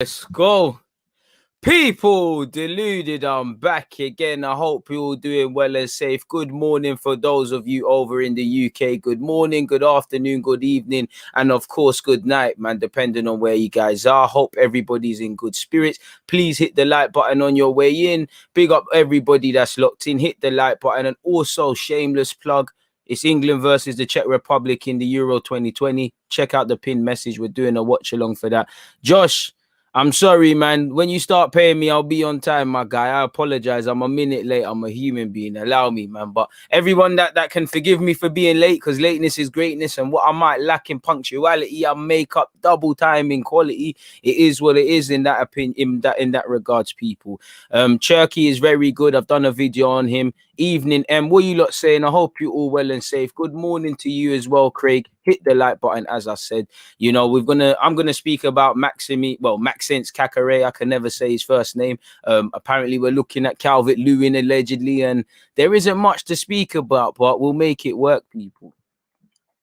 Let's go. People, Deluded, I'm back again. I hope you're all doing well and safe. Good morning for those of you over in the UK. Good morning, good afternoon, good evening, and of course, good night, man, depending on where you guys are. Hope everybody's in good spirits. Please hit the like button on your way in. Big up everybody that's locked in. Hit the like button. And also, shameless plug. It's England versus the Czech Republic in the Euro 2020. Check out the pinned message. We're doing a watch along for that. Josh, I'm sorry, man. When you start paying me, I'll be on time, my guy. I apologize. I'm a minute late. I'm a human being. Allow me, man. But everyone that can forgive me for being late, because lateness is greatness, and what I might lack in punctuality, I make up double time in quality. It is what it is in that opinion, in that regards, people. Cherky is very good. I've done a video on him. Evening, what you lot saying? I hope you're all well and safe. Good morning to you as well, Craig. Hit the like button, as I said. You know, I'm gonna speak about Maxence Caqueret. I can never say his first name. Apparently we're looking at Calvert-Lewin allegedly, and there isn't much to speak about, but we'll make it work, people.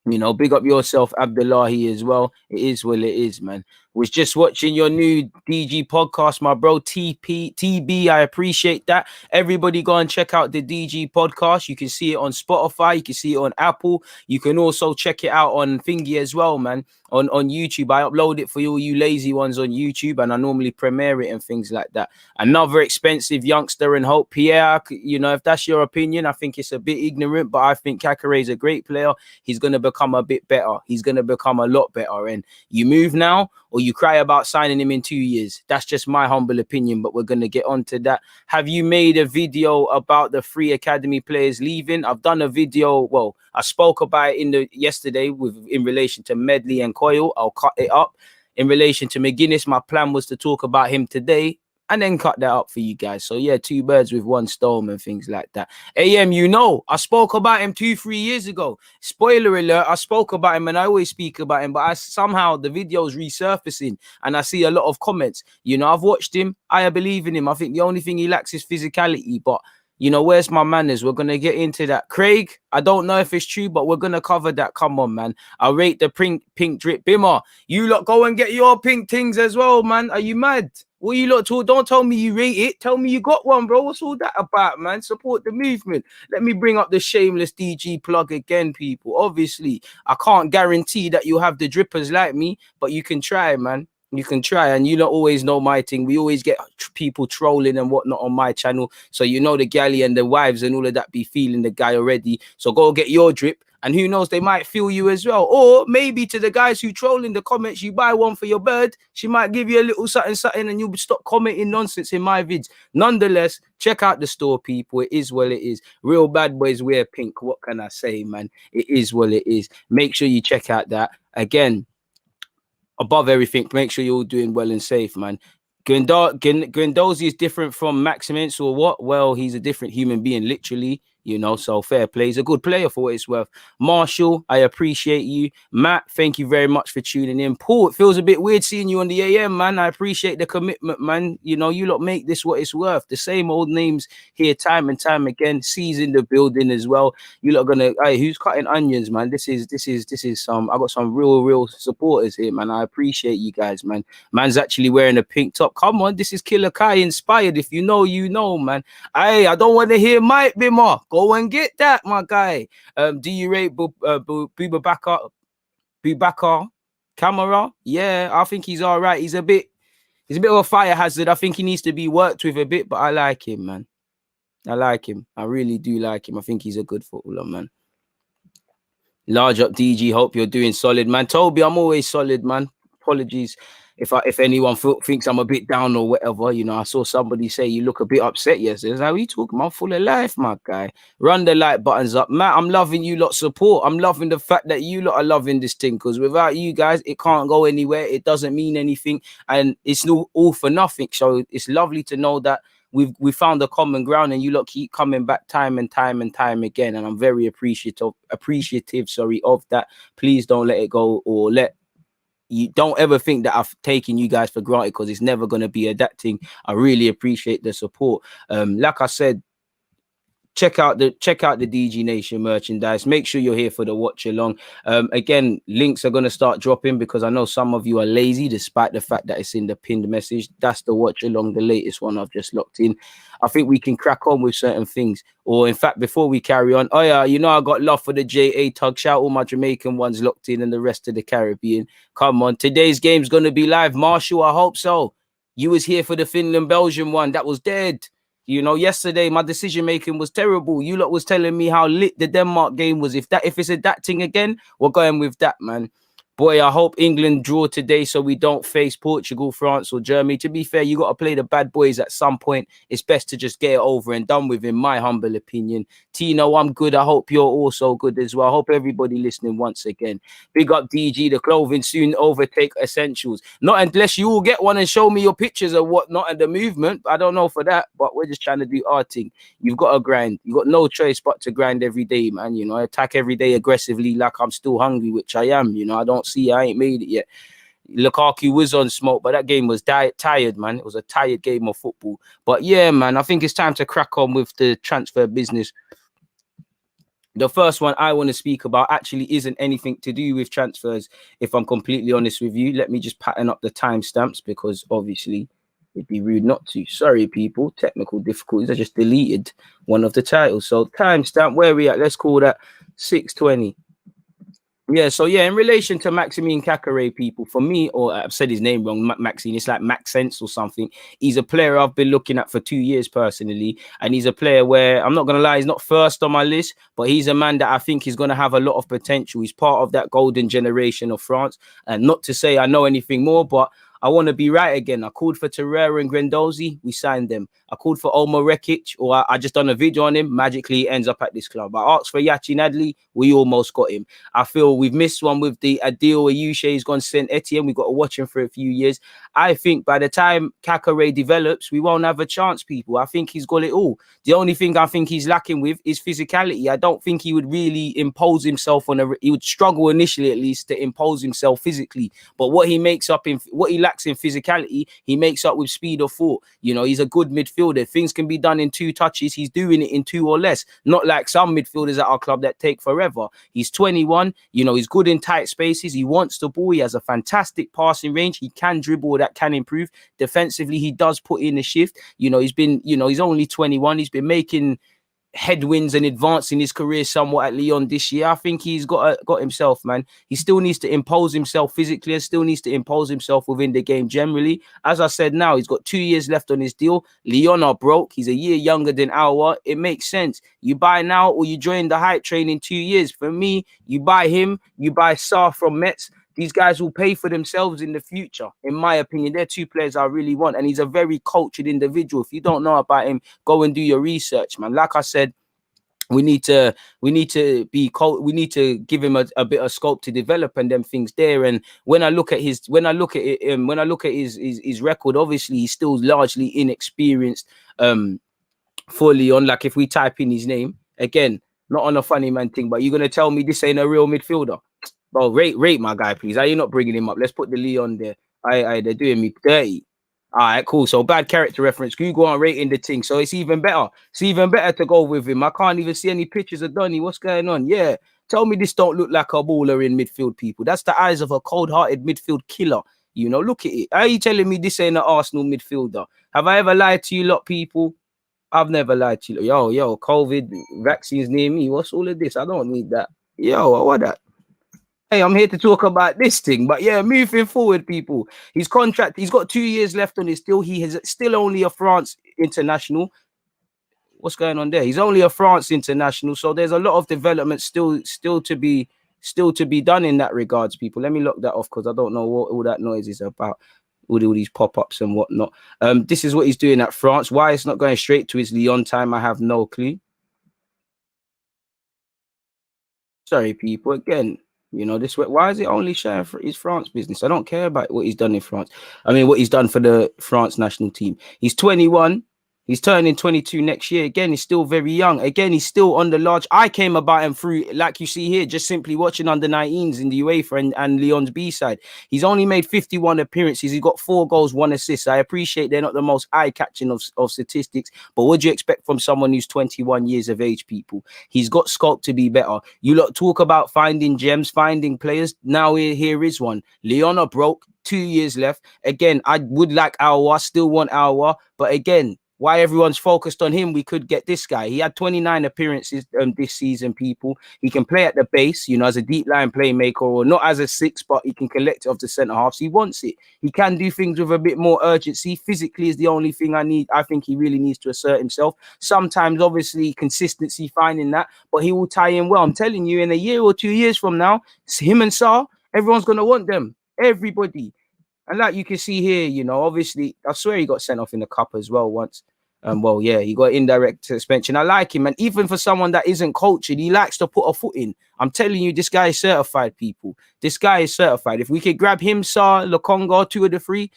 You know, big up yourself, Abdullahi, as well. It is what it is, man. Was just watching your new DG podcast, my bro, TB. I appreciate that. Everybody go and check out the DG podcast. You can see it on Spotify. You can see it on Apple. You can also check it out on Thingy as well, man. On YouTube. I upload it for all you lazy ones on YouTube, and I normally premiere it and things like that. Another expensive youngster and Hope Pierre. You know, if that's your opinion, I think it's a bit ignorant, but I think Caqueret is a great player. He's going to become a bit better. He's going to become a lot better. And you move now, or you cry about signing him in 2 years. That's just my humble opinion, but we're going to get on to that. Have you made a video about the 3 academy players leaving? I've done a video. Well, I spoke about it yesterday in relation to Medley and Coyle. I'll cut it up. In relation to McGuinness, my plan was to talk about him today and then cut that up for you guys. So yeah, 2 birds with 1 stone and things like that. AM, you know, I spoke about him 2-3 years ago. Spoiler alert, I spoke about him, and I always speak about him, but somehow the video's resurfacing and I see a lot of comments. You know, I've watched him. I believe in him. I think the only thing he lacks is physicality, but you know, where's my manners? We're going to get into that. Craig, I don't know if it's true, but we're going to cover that. Come on, man. I rate the pink drip. Bimmer, you lot go and get your pink things as well, man. Are you mad? What you lot talk? Don't tell me you rate it. Tell me you got one, bro. What's all that about, man? Support the movement. Let me bring up the shameless DG plug again, people. Obviously, I can't guarantee that you have the drippers like me, but you can try, man. You can try, and you don't always know my thing. We always get people trolling and whatnot on my channel, so you know the galley and the wives and all of that be feeling the guy already. So go get your drip, and who knows, they might feel you as well. Or maybe to the guys who troll in the comments, you buy one for your bird, she might give you a little something, and you'll stop commenting nonsense in my vids. Nonetheless, check out the store, people. It is what it is. Real bad boys wear pink. What can I say, man? It is what it is. Make sure you check out that. Again, above everything, make sure you're all doing well and safe, man. Guendouzi is different from Maxence or what? Well, he's a different human being, literally. You know, so fair play. He's a good player for what it's worth. Marshall, I appreciate you. Matt, thank you very much for tuning in. Paul, it feels a bit weird seeing you on the AM, man. I appreciate the commitment, man. You know, you lot make this what it's worth. The same old names here time and time again. C's in the building as well. You lot gonna, hey, who's cutting onions, man? This is some, I got some real supporters here, man. I appreciate you guys, man. Man's actually wearing a pink top. Come on, this is Killer Kai inspired. If you know, you know, man. I don't want to hear Mike Bimmer. Go and get that, my guy. Do you rate Boubacar Camara? Yeah, I think he's all right. He's a bit of a fire hazard. I think he needs to be worked with a bit, but I like him, man. I like him. I really do like him. I think he's a good footballer, man. Large up DG. Hope you're doing solid, man. Toby, I'm always solid, man. Apologies if anyone thinks I'm a bit down or whatever. You know, I saw somebody say you look a bit upset yesterday. Like, what are you talking about? I'm full of life, my guy. Run the like buttons up. Matt, I'm loving you lot support. I'm loving the fact that you lot are loving this thing, because without you guys, it can't go anywhere. It doesn't mean anything, and it's all for nothing. So it's lovely to know that we found a common ground, and you lot keep coming back time and time again, and I'm very appreciative of that. Please don't let it go, or you don't ever think that I've taken you guys for granted, because it's never going to be adapting. I really appreciate the support. Like I said, check out the DG Nation merchandise. Make sure you're here for the watch along. Again, links are going to start dropping because I know some of you are lazy, despite the fact that it's in the pinned message. That's the watch along, the latest one I've just locked in. I think we can crack on with certain things. Or in fact, before we carry on, oh yeah, you know I got love for the JA tug. Shout all my Jamaican ones locked in and the rest of the Caribbean. Come on, today's game's going to be live. Marshall, I hope so. You was here for the Finland-Belgium one. That was dead. You know, yesterday my decision making was terrible. You lot was telling me how lit the Denmark game was. If it's a that thing again, we're going with that, man. Boy, I hope England draw today so we don't face Portugal, France, or Germany. To be fair, you got to play the bad boys at some point. It's best to just get it over and done with, in my humble opinion. Tino, I'm good. I hope you're also good as well. I hope everybody listening once again. Big up DG. The clothing soon overtake essentials. Not unless you all get one and show me your pictures of whatnot and the movement. I don't know for that, but we're just trying to do our thing. You've got to grind. You've got no choice but to grind every day, man. You know, attack every day aggressively like I'm still hungry, which I am. You know, I don't see I ain't made it yet. Lukaku was on smoke, but that game was tired, man. It was a tired game of football. But yeah, man, I think it's time to crack on with the transfer business. The first one I want to speak about actually isn't anything to do with transfers, if I'm completely honest with you. Let me just pattern up the timestamps because obviously it'd be rude not to. Sorry, people. Technical difficulties. I just deleted one of the titles. So timestamp, where are we at? Let's call that 6:20. Yeah, so yeah, in relation to Maxence Caqueret, people, for me, or I've said his name wrong, Maxine, it's like Maxence or something. He's a player I've been looking at for 2 years personally, and he's a player where, I'm not going to lie, he's not first on my list, but he's a man that I think is going to have a lot of potential. He's part of that golden generation of France, and not to say I know anything more, but I want to be right again. I called for Torreira and Guendouzi. We signed them. I called for Omar Rekic, or I just done a video on him. Magically, he ends up at this club. I asked for Yachi Nadli. We almost got him. I feel we've missed one with the Adil Ayushe. He's gone Saint Etienne. We've got to watch him for a few years. I think by the time Caqueret develops, we won't have a chance, people. I think he's got it all. The only thing I think he's lacking with is physicality. I don't think he would really impose himself on he would struggle initially, at least, to impose himself physically. But what he makes up in what he lacks in physicality, he makes up with speed of thought. You know, he's a good midfielder. Things can be done in 2 touches. He's doing it in 2 or less. Not like some midfielders at our club that take forever. He's 21. You know, he's good in tight spaces. He wants the ball. He has a fantastic passing range. He can dribble. That can improve. Defensively, he does put in a shift. You know, he's been, you know, he's only 21. He's been making headwinds and advancing his career somewhat at Lyon this year. I think he's got himself, man. He still needs to impose himself physically and still needs to impose himself within the game generally. As I said, now he's got 2 years left on his deal. Lyon are broke. He's a year younger than Aouar. It makes sense. You buy now or you join the hype train in 2 years. For me, you buy him, you buy Sarr from Metz. These guys will pay for themselves in the future. In my opinion, they're 2 players I really want. And he's a very cultured individual. If you don't know about him, go and do your research, man. Like I said, we need to give him a bit of scope to develop and them things there. And when I look at his record, obviously he's still largely inexperienced fully on. Like if we type in his name again, not on a funny man thing, but you're gonna tell me this ain't a real midfielder? Bro, rate my guy, please. Are you not bringing him up? Let's put the Leon there. They're doing me dirty. All right, cool. So bad character reference. Google aren't rating the thing. So it's even better. It's even better to go with him. I can't even see any pictures of Donny. What's going on? Yeah. Tell me this don't look like a baller in midfield, people. That's the eyes of a cold-hearted midfield killer. You know, look at it. How are you telling me this ain't an Arsenal midfielder? Have I ever lied to you lot, people? I've never lied to you. Yo, COVID vaccines near me. What's all of this? I don't need that. Yo, what that? Hey, I'm here to talk about this thing. But yeah, moving forward, people. His contract, he's got 2 years left on his deal. He is still only a France international. What's going on there? He's only a France international. So there's a lot of development still to be done in that regards, people. Let me lock that off because I don't know what all that noise is about. All these pop-ups and whatnot. This is what he's doing at France. Why it's not going straight to his Lyon time, I have no clue. Sorry, people. Again, you know, this way. Why is it only showing for his France business? I don't care about what he's done in France. I mean, what he's done for the France national team. He's 21. He's turning 22 next year. Again, he's still very young. Again, he's still on the large. I came about him through, like you see here, just simply watching under 19s in the UEFA and Lyon's B side. He's only made 51 appearances. He's got 4 goals, 1 assist. I appreciate they're not the most eye-catching of statistics, but what do you expect from someone who's 21 years of age, people? He's got scope to be better. You lot talk about finding gems, finding players. Now here is one. Lyon are broke. 2 years left. Again, I would like Aouar, still want Aouar, but again, why everyone's focused on him, we could get this guy. He had 29 appearances this season, people. He can play at the base, you know, as a deep line playmaker, or not as a 6, but he can collect it off the centre halves. He wants it. He can do things with a bit more urgency. Physically is the only thing I think he really needs to assert himself. Sometimes, obviously, consistency, finding that, but he will tie in well. I'm telling you, in a year or 2 years from now, it's him and Sarr, everyone's going to want them. Everybody. And like you can see here, you know, obviously, I swear he got sent off in the cup as well once. Well, yeah, he got indirect suspension. I like him. And even for someone that isn't cultured, he likes to put a foot in. I'm telling you, this guy is certified, people. This guy is certified. If we could grab him, Sarr, Lokonga, 2 of the 3,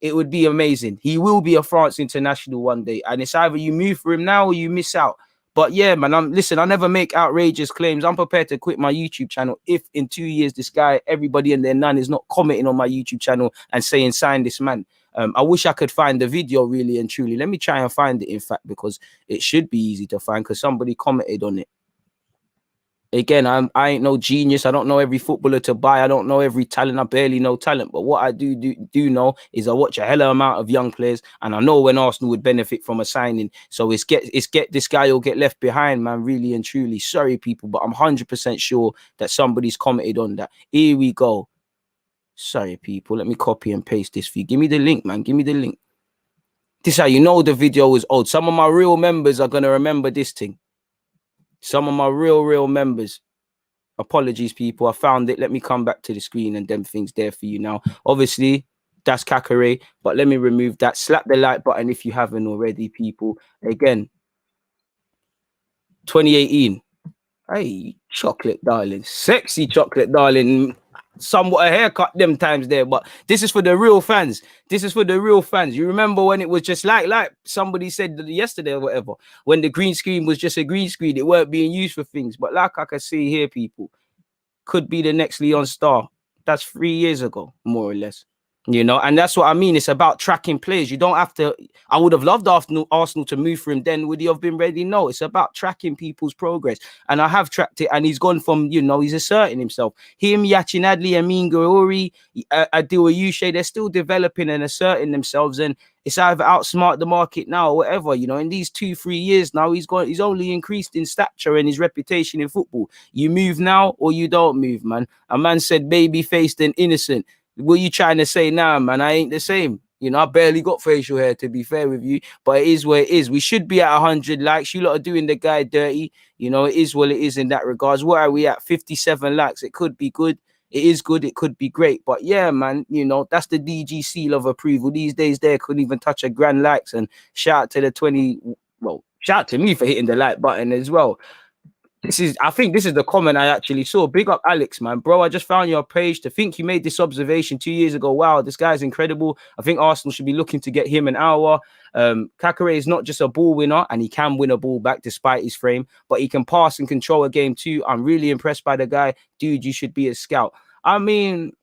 it would be amazing. He will be a France international one day. And it's either you move for him now or you miss out. But yeah, man, listen, I never make outrageous claims. I'm prepared to quit my YouTube channel if in 2 years this guy, everybody and their nan, is not commenting on my YouTube channel and saying, sign this man. I wish I could find the video really and truly. Let me try and find it, in fact, because it should be easy to find because somebody commented on it. Again, I ain't no genius. I don't know every footballer to buy. I don't know every talent. I barely know talent. But what I do know is I watch a hella amount of young players, and I know when Arsenal would benefit from a signing. So it's get this guy will get left behind, man. Really and truly. Sorry, people, but I'm 100% sure that somebody's commented on that. Here we go. Sorry, people. Let me copy and paste this for you. Give me the link, man. Give me the link. This is how you know the video is old. Some of my real members are gonna remember this thing. Some of my real members. Apologies, people. I found it. Let me come back to the screen and them things there for you now. Obviously, that's Caqueret, but let me remove that. Slap the like button if you haven't already, people. Again, 2018. Hey, chocolate darling. Sexy chocolate darling. Somewhat a haircut them times there, but this is for the real fans. This is for the real fans. You remember when it was just like somebody said yesterday or whatever, when the green screen was just a green screen, it weren't being used for things. But like I can see here, people, could be the next Lyon star. That's 3 years ago, more or less. You know, and that's what I mean. It's about tracking players. You don't have to. I would have loved Arsenal to move for him. Then would he have been ready? No, it's about tracking people's progress. And I have tracked it. And he's gone from, you know, he's asserting himself. Him, Yachin Adli, Amin Gaouri, Adil Ayushe, they're still developing and asserting themselves. And it's either outsmart the market now or whatever. You know, in these 2-3 years now, he's only increased in stature and his reputation in football. You move now or you don't move, man. A man said baby faced and innocent. What are you trying to say now, man? I ain't the same. You know, I barely got facial hair, to be fair with you, but it is what it is. We should be at 100 likes. You lot are doing the guy dirty. You know, it is what it is in that regards. Where are we at? 57 likes. It could be good. It is good. It could be great. But yeah, man, you know, that's the DG seal of approval. These days, there couldn't even touch a grand likes. And shout out to the 20. Well, shout out to me for hitting the like button as well. I think this is the comment I actually saw. Big up Alex, man. Bro, I just found your page. To think you made this observation 2 years ago. Wow, this guy's incredible. I think Arsenal should be looking to get him an hour. Caqueret is not just a ball winner, and he can win a ball back despite his frame, but he can pass and control a game too. I'm really impressed by the guy. Dude, you should be a scout. I mean,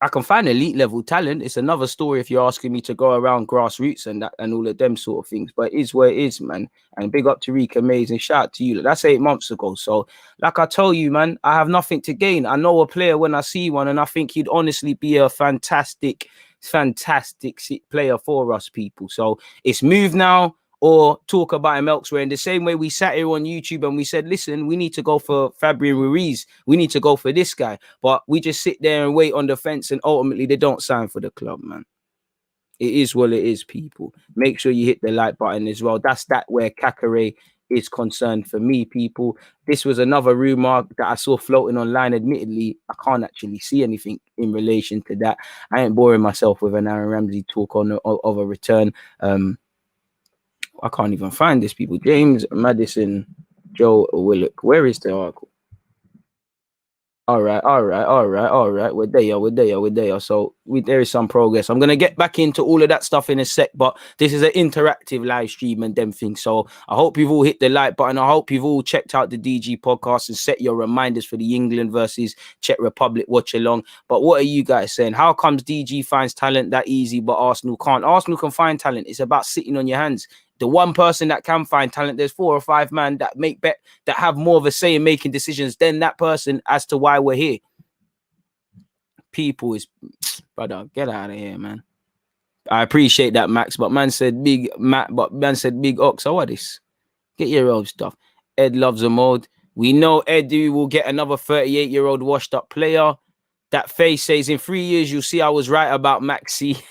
I can find elite level talent. It's another story if you're asking me to go around grassroots and that and all of them sort of things. But it is where it is, man. And big up to Tariq, amazing. Shout out to you. That's 8 months ago. So, like I told you, man, I have nothing to gain. I know a player when I see one, and I think he'd honestly be a fantastic player for us, people. So it's move now or talk about him elsewhere. In the same way we sat here on YouTube and we said, listen, we need to go for Fabian Ruiz. We need to go for this guy. But we just sit there and wait on the fence, and ultimately they don't sign for the club, man. It is what it is, people. Make sure you hit the like button as well. That's where Caqueret is concerned for me, people. This was another rumor that I saw floating online. Admittedly, I can't actually see anything in relation to that. I ain't boring myself with an Aaron Ramsey talk of a return. I can't even find this, people. James Maddison, Joe Willock. Where is the article? All right. We're there. So there is some progress. I'm gonna get back into all of that stuff in a sec, but this is an interactive live stream and them things. So I hope you've all hit the like button. I hope you've all checked out the DG podcast and set your reminders for the England versus Czech Republic watch along. But what are you guys saying? How comes DG finds talent that easy, but Arsenal can't? Arsenal can find talent. It's about sitting on your hands. The one person that can find talent, there's 4 or 5 men that that have more of a say in making decisions than that person as to why we're here. People is, brother, get out of here, man. I appreciate that, Max, but man said big ox. So what is? Get your own stuff. Ed loves a mode. We know Edu will get another 38-year-old washed up player. That face says in 3 years you'll see I was right about Maxi.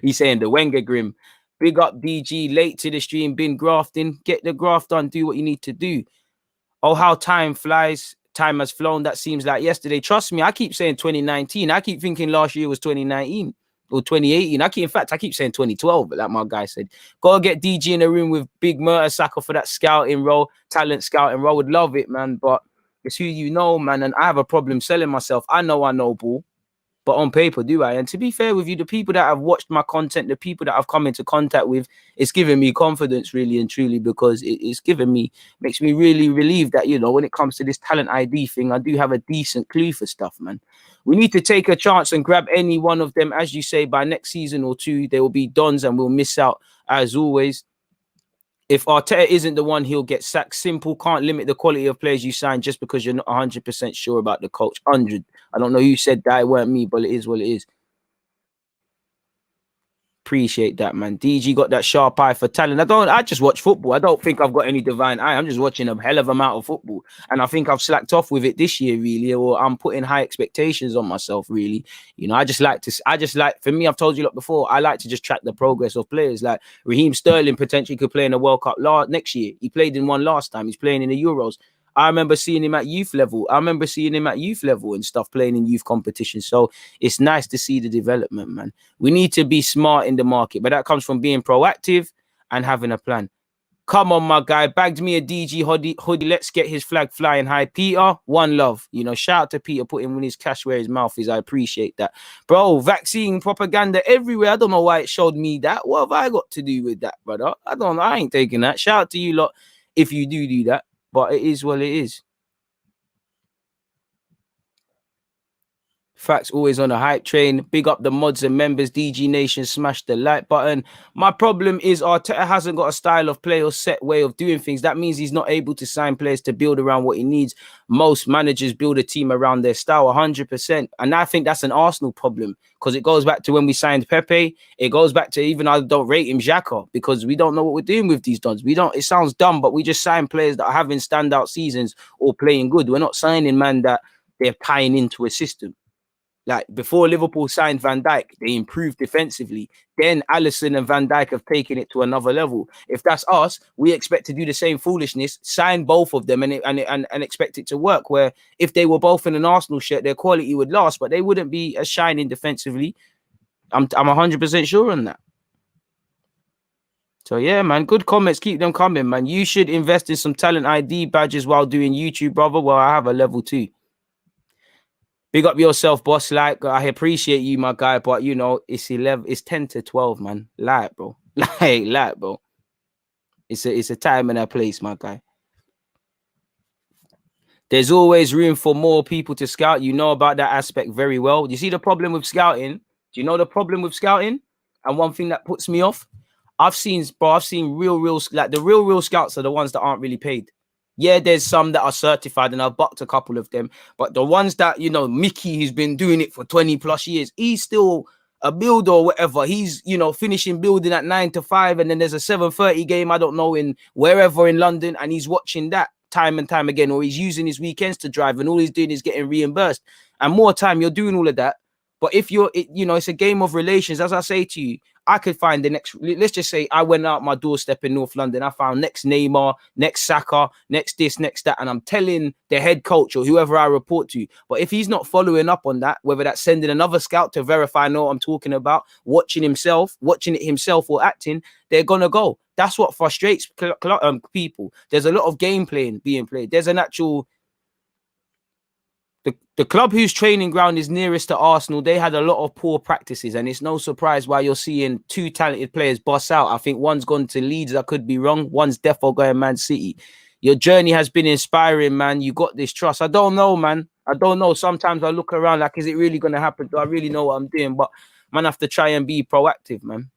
He's saying the Wenger grim. Big up DG, late to the stream, been grafting. Get the graft done, do what you need to do. Oh, how time flies. Time has flown. That seems like yesterday. Trust me, I keep saying 2019. I keep thinking last year was 2019 or 2018. I keep saying 2012, but like my guy said, go get DG in the room with Big Mertesacker for that scouting role, talent scouting role. Would love it, man, but it's who you know, man, and I have a problem selling myself. I know ball. But on paper, do I? And to be fair with you, the people that have watched my content, the people that I've come into contact with, it's given me confidence really and truly, because it's given me, makes me really relieved that, you know, when it comes to this talent ID thing, I do have a decent clue for stuff, man. We need to take a chance and grab any one of them. As you say, by next season or 2, they will be dons and we'll miss out as always. If Arteta isn't the one, he'll get sacked. Simple. Can't limit the quality of players you sign just because you're not 100% sure about the coach. 100. I don't know who said that. It weren't me, but it is what it is. Appreciate that, man. DG got that sharp eye for talent. I just watch football. I don't think I've got any divine eye. I'm just watching a hell of amount of football. And I think I've slacked off with it this year, really, or I'm putting high expectations on myself, really. You know, for me, I've told you lot before, I like to just track the progress of players. Like Raheem Sterling potentially could play in a World Cup next year. He played in one last time. He's playing in the Euros. I remember seeing him at youth level. And stuff, playing in youth competitions. So it's nice to see the development, man. We need to be smart in the market, but that comes from being proactive and having a plan. Come on, my guy. Bagged me a DG hoodie. Let's get his flag flying high. Peter, one love. You know, shout out to Peter putting his cash where his mouth is. I appreciate that. Bro, vaccine propaganda everywhere. I don't know why it showed me that. What have I got to do with that, brother? I ain't taking that. Shout out to you lot if you do that. But it is what it is. Facts, always on a hype train. Big up the mods and members. DG Nation, smash the like button. My problem is Arteta hasn't got a style of play or set way of doing things. That means he's not able to sign players to build around what he needs. Most managers build a team around their style 100%. And I think that's an Arsenal problem, because it goes back to when we signed Pepe. It goes back to, even I don't rate him, Xhaka, because we don't know what we're doing with these dons. It sounds dumb, but we just sign players that are having standout seasons or playing good. We're not signing man that they're tying into a system. Like before Liverpool signed Van Dijk, they improved defensively. Then Alisson and Van Dijk have taken it to another level. If that's us, we expect to do the same foolishness, sign both of them and expect it to work. Where if they were both in an Arsenal shirt, their quality would last, but they wouldn't be as shining defensively. I'm 100% sure on that. So yeah, man, good comments. Keep them coming, man. You should invest in some talent ID badges while doing YouTube, brother. Well, I have a level 2. Big up yourself, boss. Like, I appreciate you, my guy, but you know, it's 10 to 12, man. Like, bro. Like, bro. It's a time and a place, my guy. There's always room for more people to scout. You know about that aspect very well. You see the problem with scouting? Do you know the problem with scouting? And one thing that puts me off? I've seen real, like the real scouts are the ones that aren't really paid. Yeah, there's some that are certified, and I've bucked a couple of them. But the ones that, you know, Mickey, who's been doing it for 20 plus years, he's still a builder or whatever. He's, you know, finishing building at 9 to 5. And then there's a 7:30 game, I don't know, in wherever in London. And he's watching that time and time again, or he's using his weekends to drive, and all he's doing is getting reimbursed. And more time, you're doing all of that. But if you know, it's a game of relations. As I say to you, I could find the next, let's just say I went out my doorstep in North London. I found next Neymar, next Saka, next this, next that. And I'm telling the head coach or whoever I report to. But if he's not following up on that, whether that's sending another scout to verify I know what I'm talking about, watching it himself or acting, they're going to go. That's what frustrates people. There's a lot of game playing being played. There's an actual... The club whose training ground is nearest to Arsenal, they had a lot of poor practices, and it's no surprise why you're seeing two talented players boss out. I think one's gone to Leeds, I could be wrong. One's defo going Man City. Your journey has been inspiring, man. You got this trust. I don't know, man. I don't know. Sometimes I look around like, is it really going to happen? Do I really know what I'm doing? But man, I have to try and be proactive, man.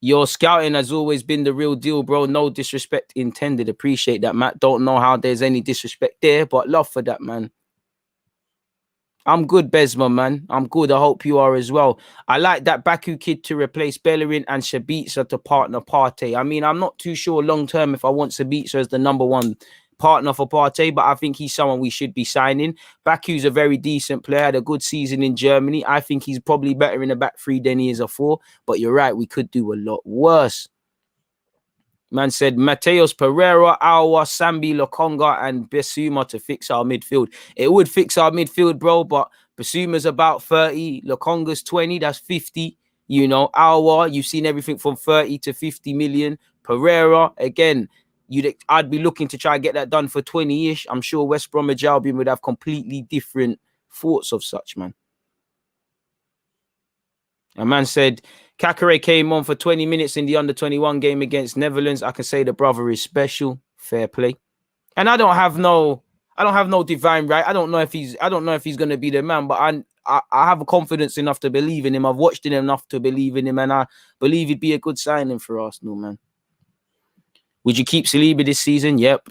Your scouting has always been the real deal, bro. No disrespect intended. Appreciate that, Matt. Don't know how there's any disrespect there, but love for that, man. I'm good, Besma, man. I'm good. I hope you are as well. I like that Baku kid to replace Bellerin and Sabitzer to partner Partey. I mean, I'm not too sure long-term if I want Sabitzer as the #1 partner for Partey, but I think he's someone we should be signing. Baku's a very decent player, had a good season in Germany. I think he's probably better in a back three than he is a 4, but you're right, we could do a lot worse. Man said Mateus Pereira, Awa, Sambi, Lokonga, and Bissouma to fix our midfield. It would fix our midfield, bro, but Bissouma's about 30, Lokonga's 20, that's 50. You know, Awa, you've seen everything from 30 to 50 million. Pereira, again, I'd be looking to try and get that done for 20-ish. I'm sure West Bromwich Albion would have completely different thoughts of such, man. A man said Caqueret came on for 20 minutes in the under-21 game against Netherlands. I can say the brother is special. Fair play. And I don't have no divine right. I don't know if he's going to be the man, but I have a confidence enough to believe in him. I've watched him enough to believe in him, and I believe he'd be a good signing for Arsenal, man. Would you keep Saliba this season? Yep.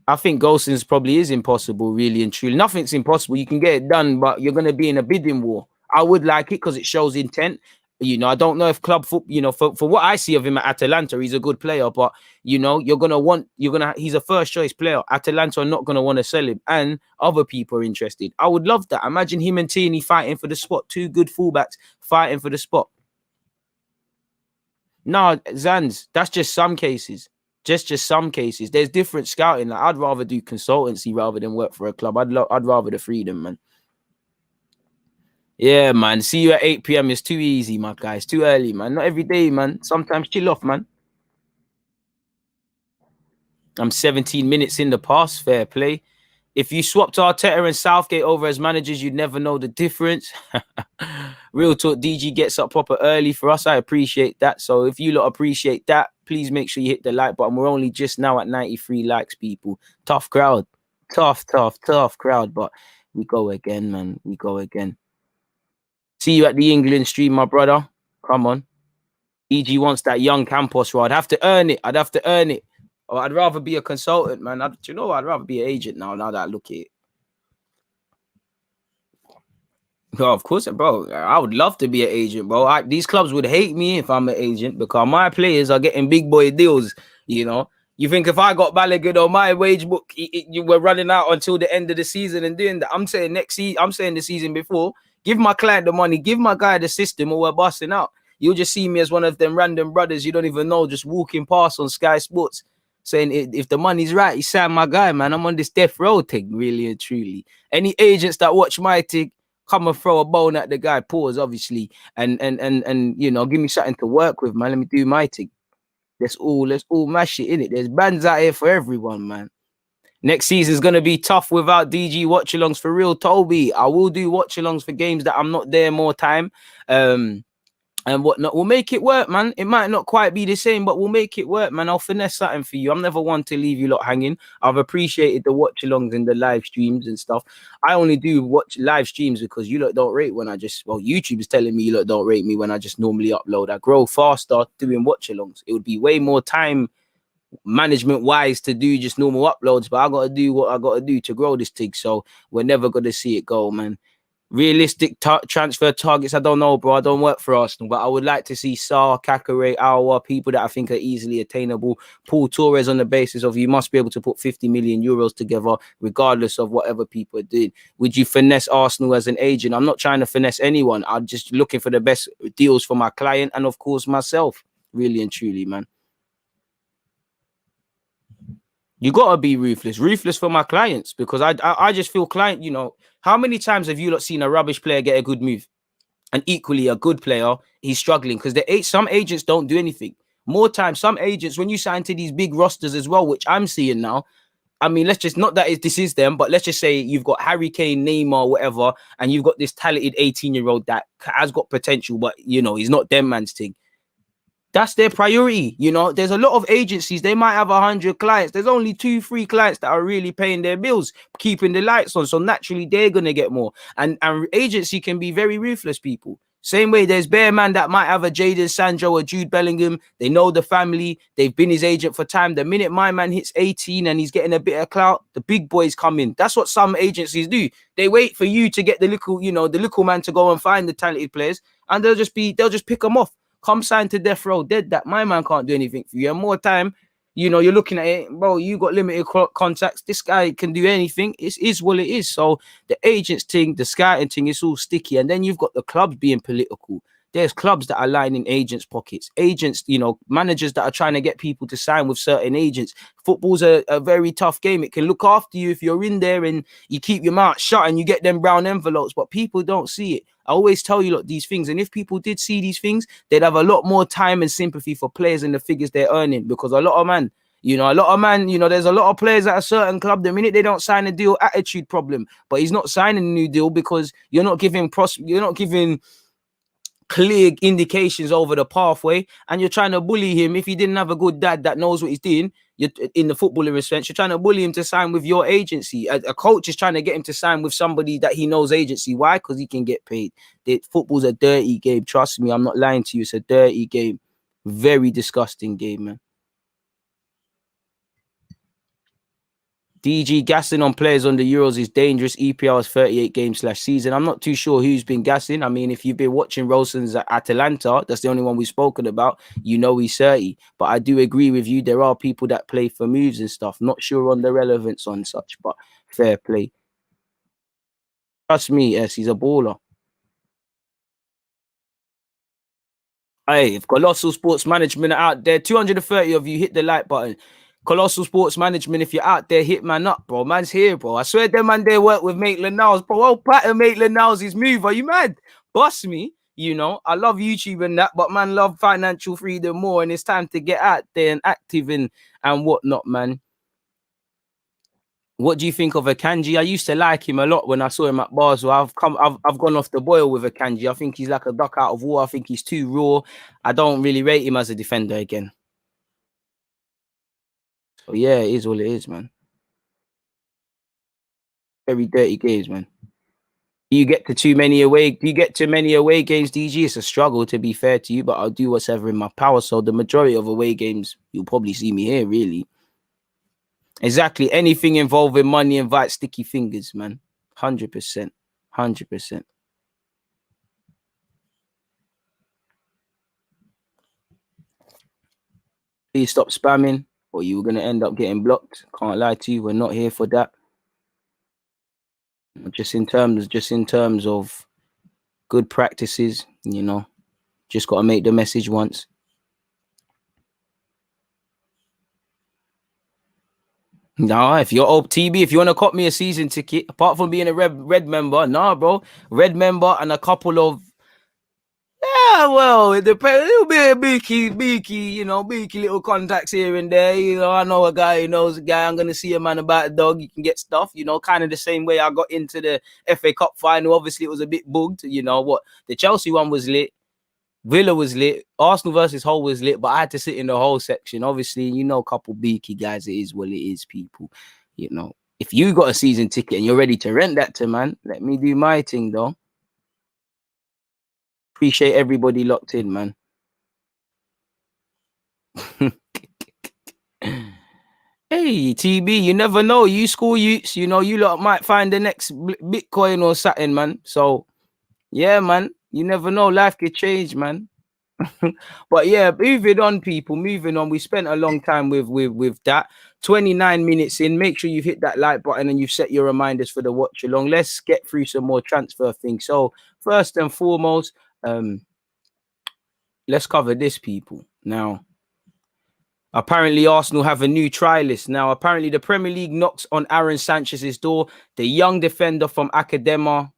I think Golson's probably is impossible, really and truly. Nothing's impossible. You can get it done, but you're going to be in a bidding war. I would like it because it shows intent. You know, I don't know if club football, you know, for what I see of him at Atalanta, he's a good player, but, you know, he's a first choice player. Atalanta are not going to want to sell him, and other people are interested. I would love that. Imagine him and Tierney fighting for the spot. Two good fullbacks fighting for the spot. No, Zans, that's just some cases. Just some cases. There's different scouting. Like, I'd rather do consultancy rather than work for a club. I'd rather the freedom, man. Yeah, man. See you at 8 p.m. It's too easy, my guy. It's too early, man. Not every day, man. Sometimes chill off, man. I'm 17 minutes in the past. Fair play. If you swapped Arteta and Southgate over as managers, you'd never know the difference. Real talk, DG gets up proper early for us. I appreciate that. So if you lot appreciate that, please make sure you hit the like button. We're only just now at 93 likes, people. Tough crowd. Tough crowd. But we go again, man. We go again. See you at the England stream, my brother. Come on. EG wants that young Campos rod. I'd have to earn it. Or I'd rather be a consultant, man. I'd rather be an agent now that I look at it. Oh, of course, bro. I would love to be an agent, bro. These clubs would hate me if I'm an agent because my players are getting big boy deals, you know. You think if I got Balogun on my wage book, you were running out until the end of the season and doing that. I'm saying the season before, give my client the money, give my guy the system, or we're busting out. You'll just see me as one of them random brothers you don't even know, just walking past on Sky Sports, saying if the money's right, he's saying my guy, man. I'm on this death row thing, really and truly. Any agents that watch my thing, come and throw a bone at the guy, pause, obviously, and you know, give me something to work with, man. Let me do my thing. Let's all mash it in it. There's bands out here for everyone, man. Next season's gonna be tough without DG watch-alongs for real, Toby. I will do watch-alongs for games that I'm not there more time. And whatnot. We'll make it work, man. It might not quite be the same, but we'll make it work, man. I'll finesse something for you. I'm never one to leave you lot hanging. I've appreciated the watch-alongs and the live streams and stuff. I only do watch live streams because you lot don't rate when YouTube is telling me you lot don't rate me when I just normally upload. I grow faster doing watch-alongs. It would be way more time management-wise to do just normal uploads, but I got to do what I got to do to grow this thing, so we're never going to see it go, man. Realistic transfer targets, I don't know, bro. I don't work for Arsenal, but I would like to see Sarr, Caqueret, Aouar, people that I think are easily attainable. Paul Torres on the basis of you must be able to put 50 million euros together, regardless of whatever people are doing. Would you finesse Arsenal as an agent? I'm not trying to finesse anyone. I'm just looking for the best deals for my client and, of course, myself, really and truly, man. You gotta be ruthless for my clients, because I just feel client, you know, how many times have you lot seen a rubbish player get a good move, and equally a good player, he's struggling because some agents don't do anything. More times, some agents, when you sign to these big rosters as well, which I'm seeing now, I mean, let's just, not that this is them, but let's just say you've got Harry Kane, Neymar, whatever, and you've got this talented 18-year-old that has got potential, but, you know, he's not them man's thing. That's their priority. You know, there's a lot of agencies. They might have 100 clients. There's only 2-3 clients that are really paying their bills, keeping the lights on. So naturally, they're going to get more. And agency can be very ruthless, people. Same way, there's bare man that might have a Jadon Sancho or Jude Bellingham. They know the family. They've been his agent for time. The minute my man hits 18 and he's getting a bit of clout, the big boys come in. That's what some agencies do. They wait for you to get the little, you know, the little man to go and find the talented players, and they'll just pick them off. Come sign to death row, dead that. My man can't do anything for you. And more time, you know, you're looking at it, bro, you got limited contacts. This guy can do anything. It is what it is. So the agents thing, the scouting thing, it's all sticky. And then you've got the clubs being political. There's clubs that are lining agents' pockets. Agents, you know, managers that are trying to get people to sign with certain agents. Football's a very tough game. It can look after you if you're in there and you keep your mouth shut and you get them brown envelopes, but people don't see it. I always tell you, look, these things, and if people did see these things, they'd have a lot more time and sympathy for players and the figures they're earning, because a lot of man, you know, there's a lot of players at a certain club, the minute they don't sign a deal, attitude problem. But he's not signing a new deal because you're not giving clear indications over the pathway, and you're trying to bully him. If he didn't have a good dad that knows what he's doing, you're in the footballing sense, you're trying to bully him to sign with your agency. A coach is trying to get him to sign with somebody that he knows agency. Why? Because he can get paid. Football's a dirty game. Trust me, I'm not lying to you. It's a dirty game. Very disgusting game, man. DG gassing on players on the Euros is dangerous. EPL is 38 games /season. I'm not too sure who's been gassing. I mean, if you've been watching Rolson's at Atalanta, that's the only one we've spoken about. You know he's 30. But I do agree with you. There are people that play for moves and stuff. Not sure on the relevance on such, but fair play. Trust me, yes, he's a baller. Hey, if Colossal Sports Management are out there, 230 of you, hit the like button. Colossal Sports Management, if you're out there, hit man up, bro. Man's here, bro. I swear them man they work with Maitland-Niles, bro. Oh, pattern Maitland-Niles' his move. Are you mad? Bust me. You know, I love YouTube and that, but man, love financial freedom more, and it's time to get out there and active and whatnot, man. What do you think of Akanji? I used to like him a lot when I saw him at Basel. I've gone off the boil with Akanji. I think he's like a duck out of water. I think he's too raw. I don't really rate him as a defender again. So yeah, it is what it is, man. Very dirty games, man. You get to too many away games, DG. It's a struggle, to be fair to you, but I'll do whatever in my power. So the majority of away games, you'll probably see me here, really. Exactly. Anything involving money invites sticky fingers, man. 100%. 100%. Please stop spamming, or you're going to end up getting blocked. Can't lie to you. We're not here for that. Just in terms of good practices, you know, just got to make the message once. Nah, if you're TB, if you want to cop me a season ticket, apart from being a red member, nah, bro, red member and a couple of, yeah, well, it depends. A little bit of beaky, you know, beaky little contacts here and there. You know, I know a guy who knows a guy. I'm gonna see a man about a dog. You can get stuff, you know, kind of the same way I got into the FA Cup final. Obviously, it was a bit bugged. You know what? The Chelsea one was lit. Villa was lit. Arsenal versus Hull was lit, but I had to sit in the whole section. Obviously, you know, a couple beaky guys. It is what it is, people. You know, if you got a season ticket and you're ready to rent that to, man, let me do my thing, though. Appreciate everybody locked in, man. Hey, TB, you never know. You school youths, you know, you lot might find the next Bitcoin or something, man. So, yeah, man, you never know. Life could change, man. But yeah, moving on, people. Moving on. We spent a long time with that. 29 minutes in. Make sure you've hit that like button and you've set your reminders for the watch along. Let's get through some more transfer things. So, first and foremost, let's cover this, people. Now, apparently Arsenal have a new try list. Now, apparently the Premier League knocks on Aaron Sanchez's door. The young defender from Academa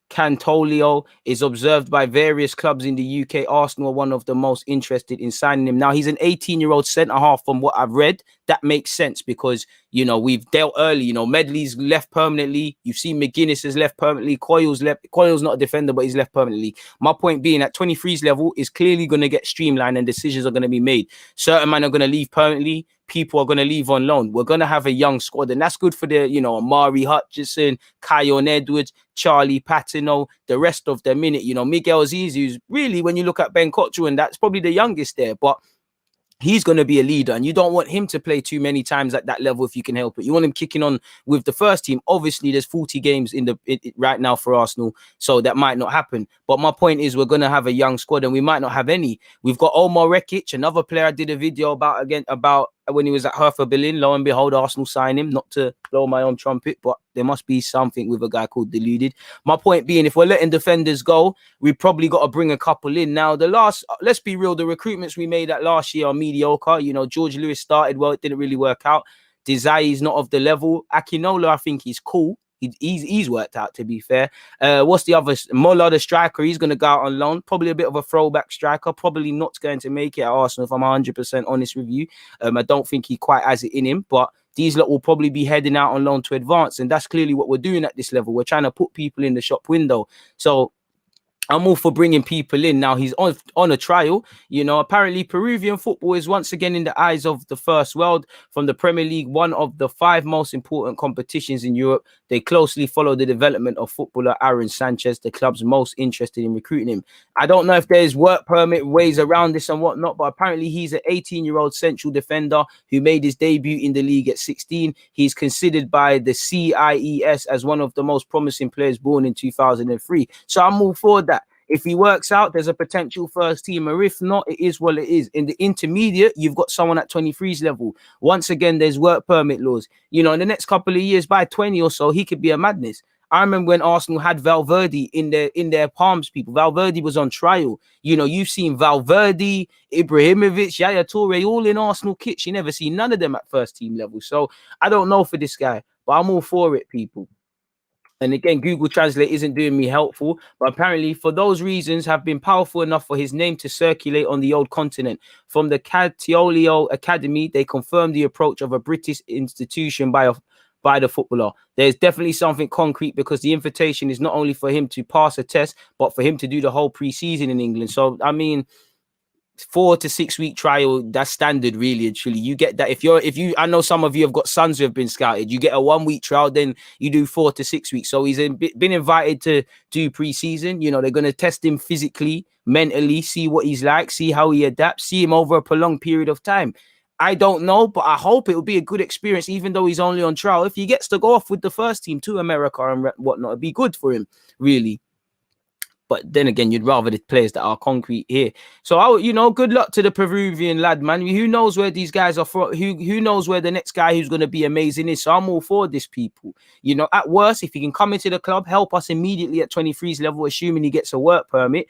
Cantolio is observed by various clubs in the UK. Arsenal are one of the most interested in signing him. Now, he's an 18-year-old centre-half from what I've read. that makes sense because, you know, we've dealt early. You know, Medley's left permanently. You've seen McGuinness has left permanently. Coyle's left. Coyle's not a defender, but he's left permanently. My point being, at 23's level is clearly going to get streamlined and decisions are going to be made. Certain men are going to leave permanently. People are going to leave on loan. We're going to have a young squad, and that's good for the, you know, Amari Hutchinson, Kion Edwards, Charlie Patino, the rest of them in it. You know, Miguel Aziz, who's really, when you look at Ben Cottrell, and that's probably the youngest there, but he's going to be a leader, and you don't want him to play too many times at that level if you can help it. You want him kicking on with the first team. Obviously, there's 40 games right now for Arsenal, so that might not happen. But my point is, we're going to have a young squad, and we might not have any. We've got Omar Rekic, another player I did a video about when he was at Hertha Berlin. Lo and behold, Arsenal signed him. Not to blow my own trumpet, but there must be something with a guy called Deluded. My point being, if we're letting defenders go, we probably got to bring a couple in. Now, let's be real, the recruitments we made at last year are mediocre. You know, George Lewis started well, it didn't really work out. Desai's not of the level. Akinola, I think he's cool. He's worked out, to be fair. What's the other? Mola, the striker, he's going to go out on loan. Probably a bit of a throwback striker. Probably not going to make it at Arsenal, if I'm 100% honest with you. I don't think he quite has it in him, but these lot will probably be heading out on loan to advance, and that's clearly what we're doing at this level. We're trying to put people in the shop window. So I'm all for bringing people in. Now, he's on a trial. You know, apparently Peruvian football is once again in the eyes of the first world. From the Premier League, one of the 5 most important competitions in Europe, they closely follow the development of footballer Aaron Sanchez, the club's most interested in recruiting him. I don't know if there's work permit ways around this and whatnot, but apparently he's an 18-year-old central defender who made his debut in the league at 16. He's considered by the CIES as one of the most promising players born in 2003. So I'm all for that. If he works out, there's a potential first teamer. If not, it is what it is. In the intermediate, you've got someone at 23's level. Once again, there's work permit laws. You know, in the next couple of years, by 20 or so, he could be a madness. I remember when Arsenal had Valverde in their palms, people. Valverde was on trial. You know, you've seen Valverde, Ibrahimovic, Yaya Toure, all in Arsenal kits. You never see none of them at first team level. So I don't know for this guy, but I'm all for it, people. And again, Google Translate isn't doing me helpful, but apparently for those reasons have been powerful enough for his name to circulate on the old continent. From the Caltiolio Academy, they confirmed the approach of a British institution by the footballer. There's definitely something concrete, because the invitation is not only for him to pass a test, but for him to do the whole pre-season in England. So, I mean, 4 to 6 week trial, that's standard, really and truly. You get that if you I know some of you have got sons who have been scouted. You get a 1 week trial, then you do 4 to 6 weeks. So he's been invited to do pre-season. You know, they're going to test him physically, mentally, see what he's like, see how he adapts, see him over a prolonged period of time. I don't know, but I hope it will be a good experience, even though he's only on trial. If he gets to go off with the first team to America and whatnot, it'd be good for him, really. But then again, you'd rather the players that are concrete here. So, you know, good luck to the Peruvian lad, man. Who knows where these guys are from? Who knows where the next guy who's going to be amazing is? So I'm all for this, people. You know, at worst, if he can come into the club, help us immediately at 23's level, assuming he gets a work permit.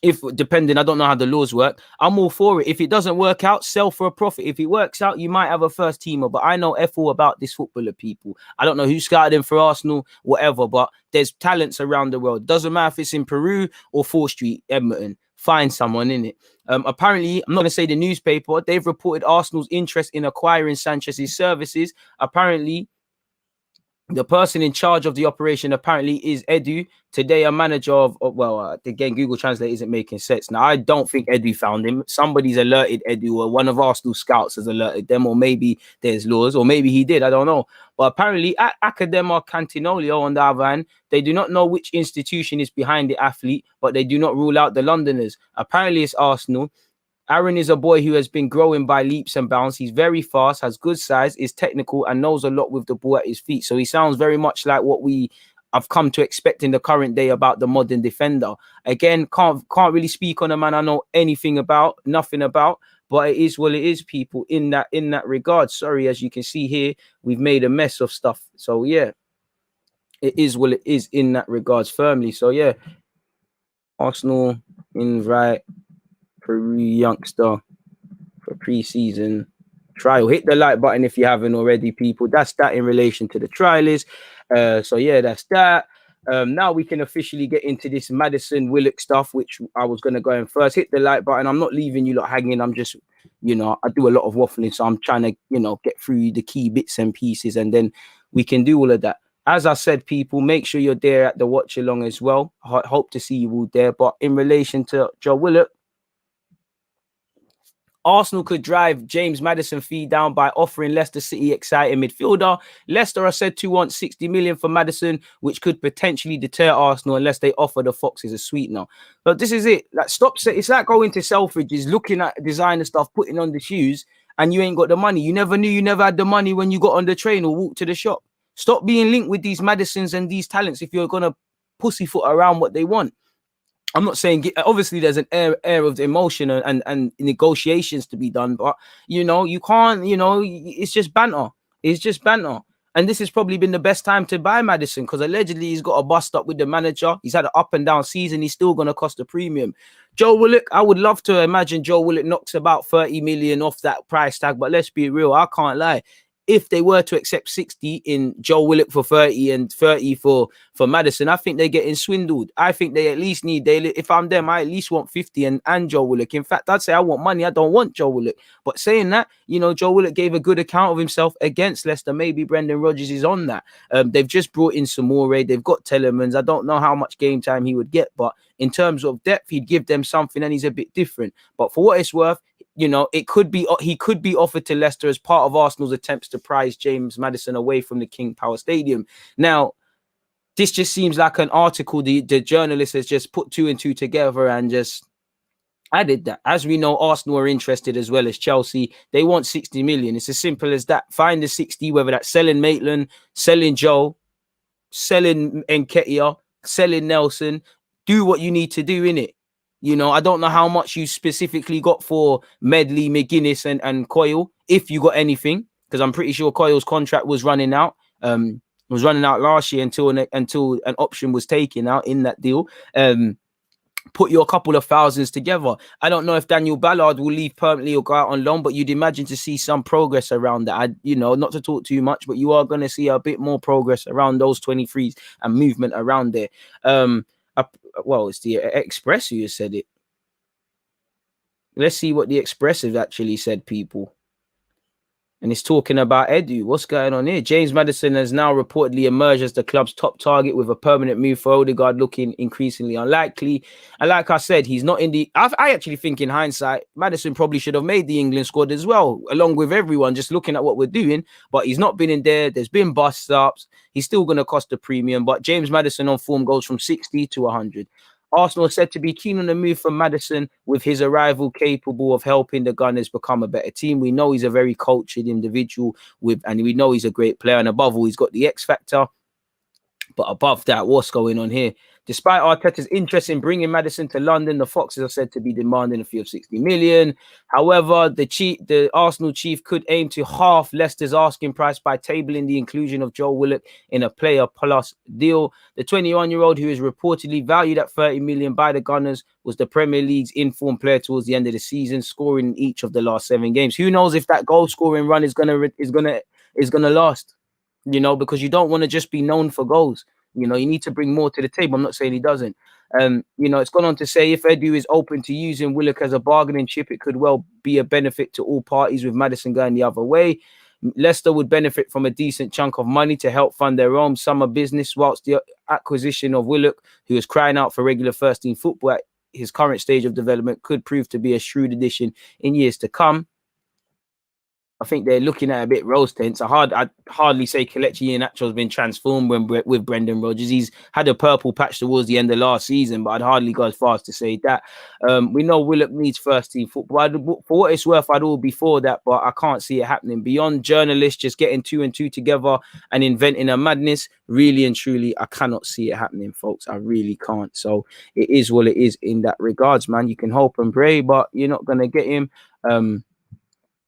If depending, I don't know how the laws work. I'm all for it. If it doesn't work out, sell for a profit. If it works out, you might have a first teamer. But I know F all about this footballer, people. I don't know who scouted him for Arsenal, whatever. But there's talents around the world. Doesn't matter if it's in Peru or 4th Street, Edmonton. Find someone in it. Apparently, I'm not going to say the newspaper. They've reported Arsenal's interest in acquiring Sanchez's services. Apparently, the person in charge of the operation apparently is Edu. Today, a manager of, again, Google Translate isn't making sense. Now, I don't think Edu found him. Somebody's alerted Edu, or one of Arsenal scouts has alerted them, or maybe there's laws, or maybe he did. I don't know. But apparently, at Academa Cantinolio, on the other hand, they do not know which institution is behind the athlete, but they do not rule out the Londoners. Apparently, it's Arsenal. Aaron is a boy who has been growing by leaps and bounds. He's very fast, has good size, is technical, and knows a lot with the ball at his feet. So he sounds very much like what we have come to expect in the current day about the modern defender. Again, can't really speak on a man I know nothing about, but it is what it is, people, in that regard. Sorry, as you can see here, we've made a mess of stuff. So yeah, it is what it is in that regards, firmly. So yeah, Arsenal invite Peru youngster for pre-season trial. Hit the like button if you haven't already, people. That's that in relation to the trial is. So yeah, that's that. Now we can officially get into this Maddison Willock stuff, which I was going to go in first. Hit the like button. I'm not leaving you lot hanging. I'm just, I do a lot of waffling, so I'm trying to, get through the key bits and pieces, and then we can do all of that. As I said, people, make sure you're there at the watch along as well. I hope to see you all there. But in relation to Joe Willock, Arsenal could drive James Maddison fee down by offering Leicester City exciting midfielder. Leicester are said to want 60 million for Maddison, which could potentially deter Arsenal unless they offer the Foxes a sweetener. But this is it. Like, it's like going to Selfridges, looking at designer stuff, putting on the shoes, and you ain't got the money. You never knew you never had the money when you got on the train or walked to the shop. Stop being linked with these Maddisons and these talents if you're gonna pussyfoot around what they want. I'm not saying, obviously there's an air of emotion and negotiations to be done, but you can't, it's just banter. It's just banter. And this has probably been the best time to buy Maddison, because allegedly he's got a bust up with the manager. He's had an up and down season. He's still going to cost a premium. Joe Willock, I would love to imagine Joe Willock knocks about 30 million off that price tag, but let's be real, I can't lie. If they were to accept 60 in Joe Willock for 30 and 30 for Maddison, I think they're getting swindled. I think they at least need, if I'm them, I at least want 50 and Joe Willock. In fact, I'd say I want money. I don't want Joe Willock. But saying that, Joe Willock gave a good account of himself against Leicester. Maybe Brendan Rodgers is on that. They've just brought in Samore. They've got Telemans. I don't know how much game time he would get, but in terms of depth, he'd give them something, and he's a bit different. But for what it's worth, he could be offered to Leicester as part of Arsenal's attempts to prize James Maddison away from the King Power Stadium. Now, this just seems like an article the journalist has just put two and two together and just added that. As we know, Arsenal are interested as well as Chelsea. They want 60 million. It's as simple as that. Find the 60, whether that's selling Maitland, selling Joe, selling Nketiah, selling Nelson. Do what you need to do, innit? I don't know how much you specifically got for Medley, McGuinness, and Coyle, if you got anything, because I'm pretty sure Coyle's contract was running out. Was running out last year until an option was taken out in that deal. Put your couple of thousands together. I don't know if Daniel Ballard will leave permanently or go out on loan, but you'd imagine to see some progress around that. Not to talk too much, but you are going to see a bit more progress around those 23s and movement around there. Well, it's the Express who has said it. Let's see what the Express has actually said, people. And it's talking about Edu. What's going on here? James Maddison has now reportedly emerged as the club's top target, with a permanent move for Odegaard looking increasingly unlikely. And like I said, he's not in the... I actually think in hindsight, Maddison probably should have made the England squad as well, along with everyone, just looking at what we're doing. But he's not been in there. There's been bust-ups. He's still going to cost a premium. But James Maddison on form goes from 60 to 100. Arsenal is said to be keen on the move from Maddison, with his arrival capable of helping the Gunners become a better team. We know he's a very cultured individual, and we know he's a great player. And above all, he's got the X factor. But above that, what's going on here? Despite Arteta's interest in bringing Maddison to London, the Foxes are said to be demanding a fee of 60 million. However, the Arsenal chief could aim to half Leicester's asking price by tabling the inclusion of Joe Willock in a player plus deal. The 21-year-old, who is reportedly valued at 30 million by the Gunners, was the Premier League's informed player towards the end of the season, scoring in each of the last 7 games. Who knows if that goal scoring run is gonna last? Because you don't want to just be known for goals. You need to bring more to the table. I'm not saying he doesn't. It's gone on to say if Edu is open to using Willock as a bargaining chip, it could well be a benefit to all parties, with Maddison going the other way. Leicester would benefit from a decent chunk of money to help fund their own summer business, whilst the acquisition of Willock, who is crying out for regular first-team football at his current stage of development, could prove to be a shrewd addition in years to come. I think they're looking at a bit rose tints. I'd hardly say Kelechi Iheanacho has been transformed with Brendan Rodgers. He's had a purple patch towards the end of last season, but I'd hardly go as far as to say that. We know Willock needs first-team football. For what it's worth, I'd all be for that, but I can't see it happening. Beyond journalists just getting 2 and 2 together and inventing a madness, really and truly, I cannot see it happening, folks. I really can't. So it is what it is in that regards, man. You can hope and pray, but you're not going to get him.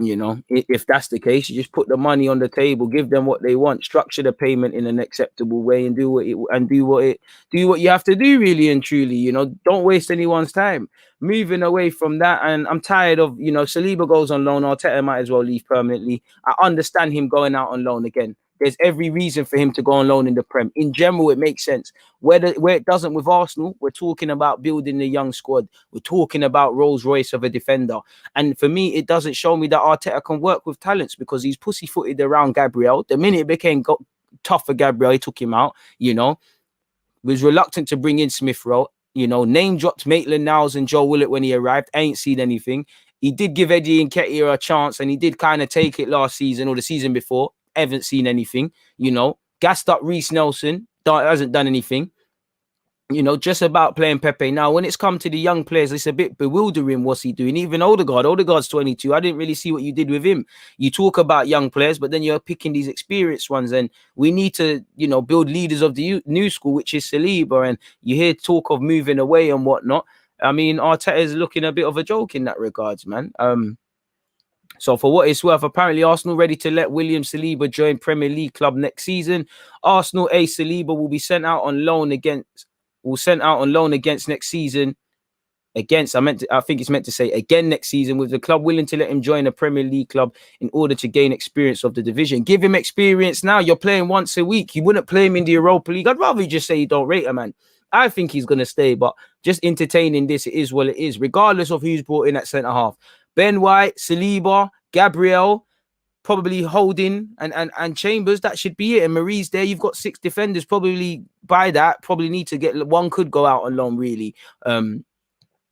If that's the case, you just put the money on the table, give them what they want, structure the payment in an acceptable way, and do what you have to do, really and truly. Don't waste anyone's time. Moving away from that, and I'm tired of, Saliba goes on loan. Arteta might as well leave permanently. I understand him going out on loan again. there's every reason for him to go on loan in the Prem. In general, it makes sense. Where it doesn't with Arsenal, we're talking about building a young squad. We're talking about Rolls Royce of a defender. And for me, it doesn't show me that Arteta can work with talents because he's pussyfooted around Gabriel. The minute it became tough for Gabriel, he took him out, was reluctant to bring in Smith Rowe, name dropped Maitland-Niles and Joe Willock when he arrived. I ain't seen anything. He did give Eddie Nketiah a chance and he did kind of take it last season or the season before. Haven't seen anything, gassed up Reece Nelson, hasn't done anything, just about playing Pepe. Now, when it's come to the young players, it's a bit bewildering what's he doing. Even Odegaard's 22. I didn't really see what you did with him. You talk about young players, but then you're picking these experienced ones. And we need to, build leaders of the new school, which is Saliba. And you hear talk of moving away and whatnot. I mean, Arteta is looking a bit of a joke in that regards, man. So for what it's worth, apparently Arsenal ready to let William Saliba join Premier League club next season. Arsenal Saliba will be sent out on loan against next season. I think it's meant to say again next season, with the club willing to let him join a Premier League club in order to gain experience of the division. Give him experience now. You're playing once a week. You wouldn't play him in the Europa League. I'd rather you just say you don't rate him, man. I think he's going to stay, but just entertaining this, it is what it is, regardless of who's brought in at centre-half. Ben White, Saliba, Gabriel, probably Holding and Chambers. That should be it. And Marie's there. You've got 6 defenders. Probably by that, probably need to get one. Could go out on loan, really,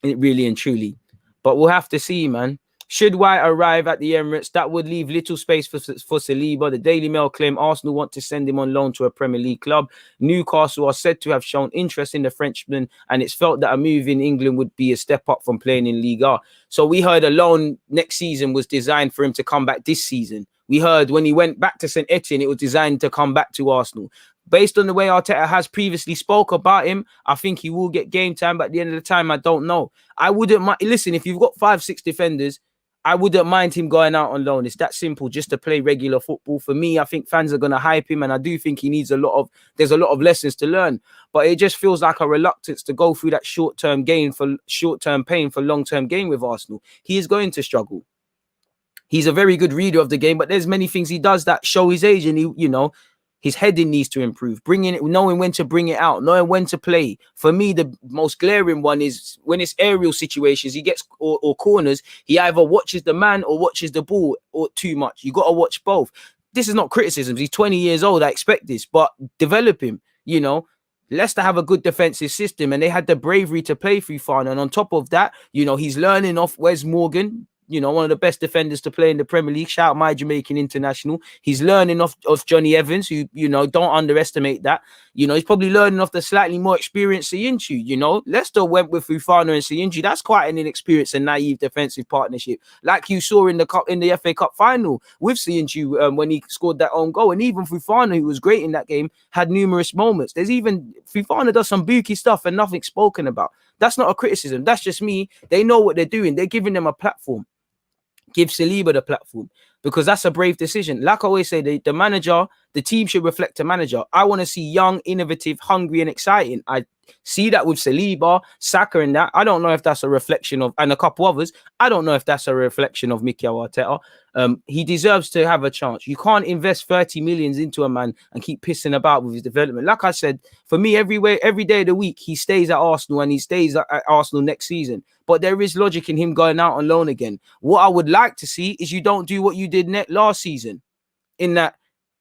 really and truly. But we'll have to see, man. Should White arrive at the Emirates, that would leave little space for Saliba. The Daily Mail claim Arsenal want to send him on loan to a Premier League club. Newcastle are said to have shown interest in the Frenchman, and it's felt that a move in England would be a step up from playing in Liga. So we heard a loan next season was designed for him to come back this season. We heard when he went back to St Etienne, it was designed to come back to Arsenal. Based on the way Arteta has previously spoke about him, I think he will get game time, but at the end of the time, I don't know. I wouldn't mind. Listen, if you've got 5-6 defenders, I wouldn't mind him going out on loan. It's that simple, just to play regular football. For me, I think fans are going to hype him, and I do think he needs there's a lot of lessons to learn. But it just feels like a reluctance to go through that short-term pain for long-term gain with Arsenal. He is going to struggle. He's a very good reader of the game, but there's many things he does that show his age, and his heading needs to improve. Knowing when to bring it out, knowing when to play. For me, the most glaring one is when it's aerial situations, he gets or corners, he either watches the man or watches the ball or too much. You got to watch both. This is not criticism. He's 20 years old. I expect this, but develop him. Leicester have a good defensive system, and they had the bravery to play through Fana. And on top of that, he's learning off Wes Morgan. One of the best defenders to play in the Premier League. Shout out my Jamaican international. He's learning off Johnny Evans, who, don't underestimate that. He's probably learning off the slightly more experienced Siyinchu. Leicester went with Fofana and Siyinchu. That's quite an inexperienced and naive defensive partnership, like you saw in the FA Cup final with Siyinchu when he scored that own goal. And even Fofana, who was great in that game, had numerous moments. Fofana does some booky stuff and nothing spoken about. That's not a criticism. That's just me. They know what they're doing. They're giving them a platform. Give Saliba the platform, because that's a brave decision. Like I always say, the manager, the team should reflect a manager. I want to see young, innovative, hungry, and exciting. I see that with Saliba, Saka, and that. I don't know if that's a reflection of, and a couple others, I don't know if that's a reflection of Mikel Arteta. He deserves to have a chance. You can't invest 30 million into a man and keep pissing about with his development. Like I said, for me, every day of the week, he stays at Arsenal, and he stays at Arsenal next season. But there is logic in him going out on loan again. What I would like to see is you don't do what you did last season, in that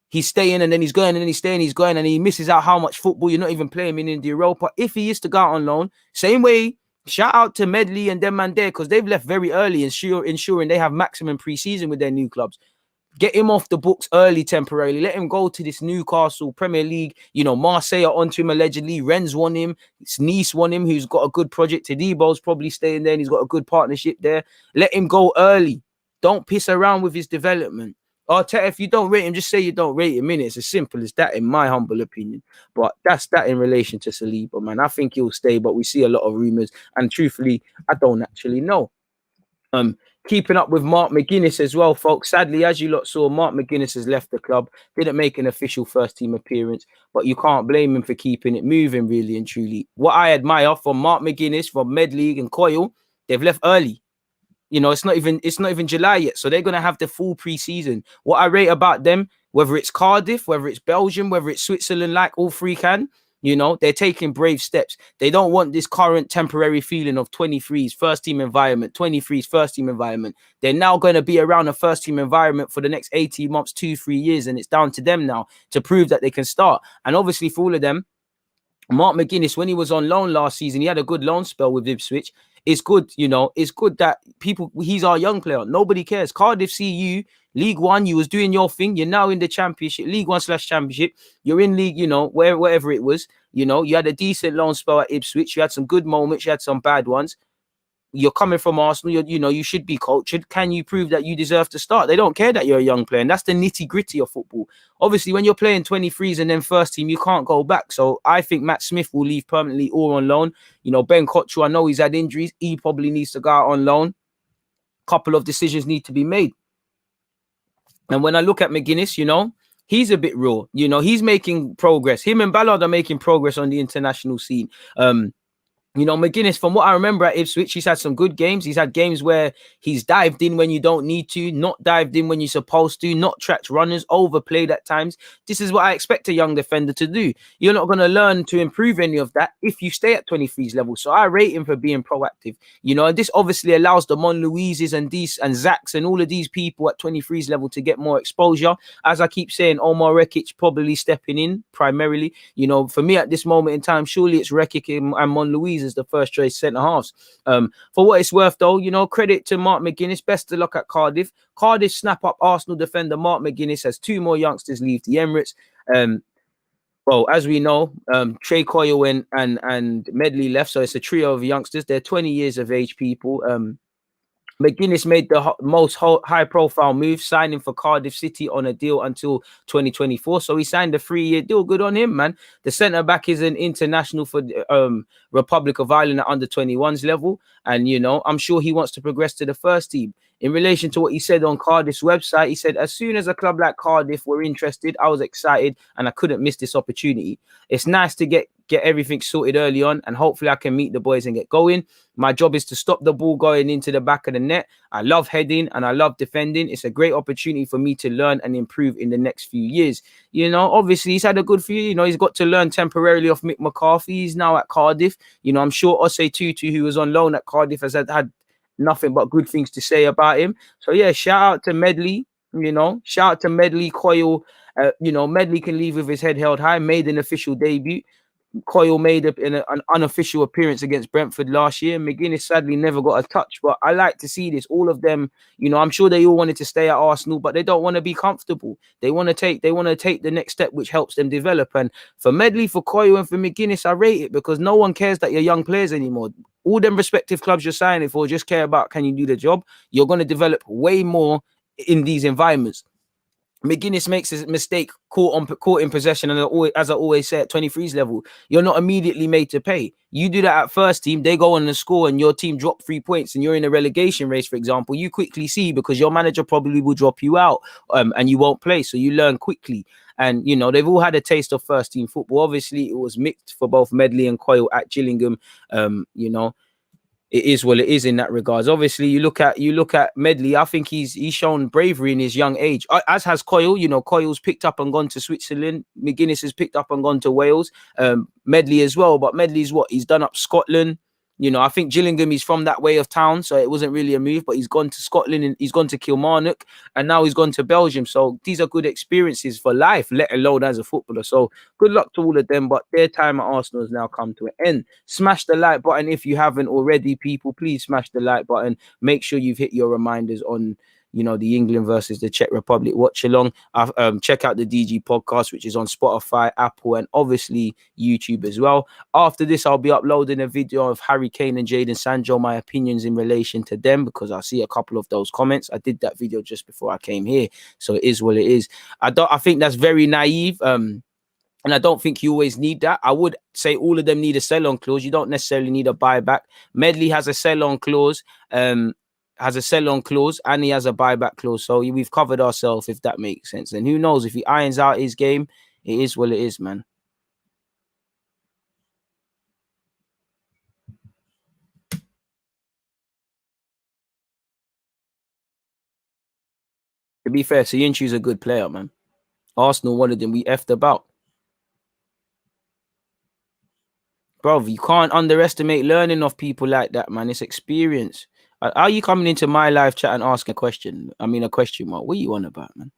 he's staying and then he's going and then he's staying, he's going, and he misses out how much football. You're not even playing him in the Europa. If he is to go out on loan, same way, shout out to Medley and them man there, because they've left very early, ensuring they have maximum pre-season with their new clubs. Get him off the books early temporarily. Let him go to this Newcastle Premier League. Marseille are onto him allegedly. Rennes won him. Nice won him, who's got a good project. Tadebo's probably staying there, and he's got a good partnership there. Let him go early. Don't piss around with his development. Arteta, if you don't rate him, just say you don't rate him. It's as simple as that, in my humble opinion. But that's that in relation to Saliba, man. I think he'll stay, but we see a lot of rumours. And truthfully, I don't actually know. Keeping up with Mark McGuinness as well, folks. Sadly, as you lot saw, Mark McGuinness has left the club. Didn't make an official first-team appearance, but you can't blame him for keeping it moving, really and truly. What I admire from Mark McGuinness, from Med League and Coyle, they've left early. It's not even July yet, so they're gonna have the full pre-season. What I rate about them, whether it's Cardiff, whether it's Belgium, whether it's Switzerland, like all three can. You know, they're taking brave steps. They don't want this current temporary feeling of 23's first team environment, 23's first team environment. They're now going to be around a first team environment for the next 18 months, 2-3 years. And it's down to them now to prove that they can start. And obviously for all of them, Mark McGuinness, when he was on loan last season, he had a good loan spell with Ipswich. It's good, you know, it's good that he's our young player. Nobody cares. Cardiff see you, League One, you was doing your thing. You're now in the Championship, League One/Championship. You're in League, you know, wherever it was. You know, you had a decent loan spell at Ipswich. You had some good moments. You had some bad ones. You're coming from Arsenal, you know, you should be cultured. Can you prove that you deserve to start? They don't care that you're a young player, and that's the nitty-gritty of football. Obviously, when you're playing 23s and then first team, you can't go back. So I think Matt Smith will leave permanently or on loan. You know, Ben Cottrell, I know he's had injuries. He probably needs to go out on loan. Couple of decisions need to be made. And when I look at McGuinness, you know, he's a bit raw. You know, he's making progress. Him and Ballard are making progress on the international scene. You know, McGuinness, from what I remember at Ipswich, he's had some good games. He's had games where he's dived in when you don't need to, not dived in when you're supposed to, not tracked runners, overplayed at times. This is what I expect a young defender to do. You're not going to learn to improve any of that if you stay at 23's level. So I rate him for being proactive. You know, and this obviously allows the Mon Louises and Zachs and all of these people at 23's level to get more exposure. As I keep saying, Omar Rekic probably stepping in primarily. You know, for me at this moment in time, surely it's Rekic and Mon Louise as the first choice centre halves. For what it's worth, though, you know, credit to Mark McGuinness. Best of luck at Cardiff. Cardiff snap up Arsenal defender Mark McGuinness as 2 more youngsters leave the Emirates. Well, as we know, Trey Coyle and Medley left, so it's a trio of youngsters. They're 20 years of age people. McGuinness made the most high-profile move, signing for Cardiff City on a deal until 2024. So he signed a 3-year deal. Good on him, man. The centre-back is an international for Republic of Ireland at under-21s level. And, you know, I'm sure he wants to progress to the first team. In relation to what he said on Cardiff's website, he said, as soon as a club like Cardiff were interested, I was excited and I couldn't miss this opportunity. It's nice to get everything sorted early on, and hopefully I can meet the boys and get going. My job is to stop the ball going into the back of the net. I love heading and I love defending. It's a great opportunity for me to learn and improve in the next few years. You know, obviously he's had a good few. You know, he's got to learn temporarily off Mick McCarthy. He's now at Cardiff. You know, I'm sure Osei Tutu, who was on loan at Cardiff, has had nothing but good things to say about him. So yeah, shout out to Medley. You know, shout out to Medley, Coyle. You know, Medley can leave with his head held high. Made an official debut. Coyle made an unofficial appearance against Brentford last year. McGuinness sadly never got a touch, but I like to see this. All of them, you know, I'm sure they all wanted to stay at Arsenal, but they don't want to be comfortable. They want to take the next step, which helps them develop. And for Medley, for Coyle, and for McGuinness, I rate it because no one cares that you're young players anymore. All them respective clubs you're signing for just care about, can you do the job? You're going to develop way more in these environments. McGuinness makes his mistake caught in possession, and as I always say, at 23's level, you're not immediately made to pay. You do that at first team, they go on and score, and your team drop 3 points, and you're in a relegation race, for example. You quickly see, because your manager probably will drop you out, and you won't play, so you learn quickly. And you know, they've all had a taste of first team football. Obviously, it was mixed for both Medley and Coyle at Gillingham. You know, it is what it is in that regards. Obviously, you look at Medley. I think he's shown bravery in his young age, as has Coyle. You know, Coyle's picked up and gone to Switzerland. McGuinness has picked up and gone to Wales. Medley as well, but Medley's he's done up Scotland. You know, I think Gillingham, he's from that way of town, so it wasn't really a move, but he's gone to Scotland and he's gone to Kilmarnock, and now he's gone to Belgium. So these are good experiences for life, let alone as a footballer. So good luck to all of them, but their time at Arsenal has now come to an end. Smash the like button if you haven't already, people. Please smash the like button. Make sure you've hit your reminders on, you know, the England versus the Czech Republic watch along. Check out the DG podcast, which is on Spotify, Apple, and obviously YouTube as well. After this, I'll be uploading a video of Harry Kane and Jadon Sancho, my opinions in relation to them, because I see a couple of those comments. I did that video just before I came here, so it is what it is. I think that's very naive. And I don't think you always need that. I would say all of them need a sell-on clause. You don't necessarily need a buyback. Medley has a sell-on clause. And he has a buyback clause. So we've covered ourselves, if that makes sense. And who knows, if he irons out his game, it is what it is, man. To be fair, Soyuncu's a good player, man. Arsenal wanted them. We effed about. Bro, you can't underestimate learning of people like that, man. It's experience. Are you coming into my live chat and asking a question? I mean, a question mark. What are you on about, man?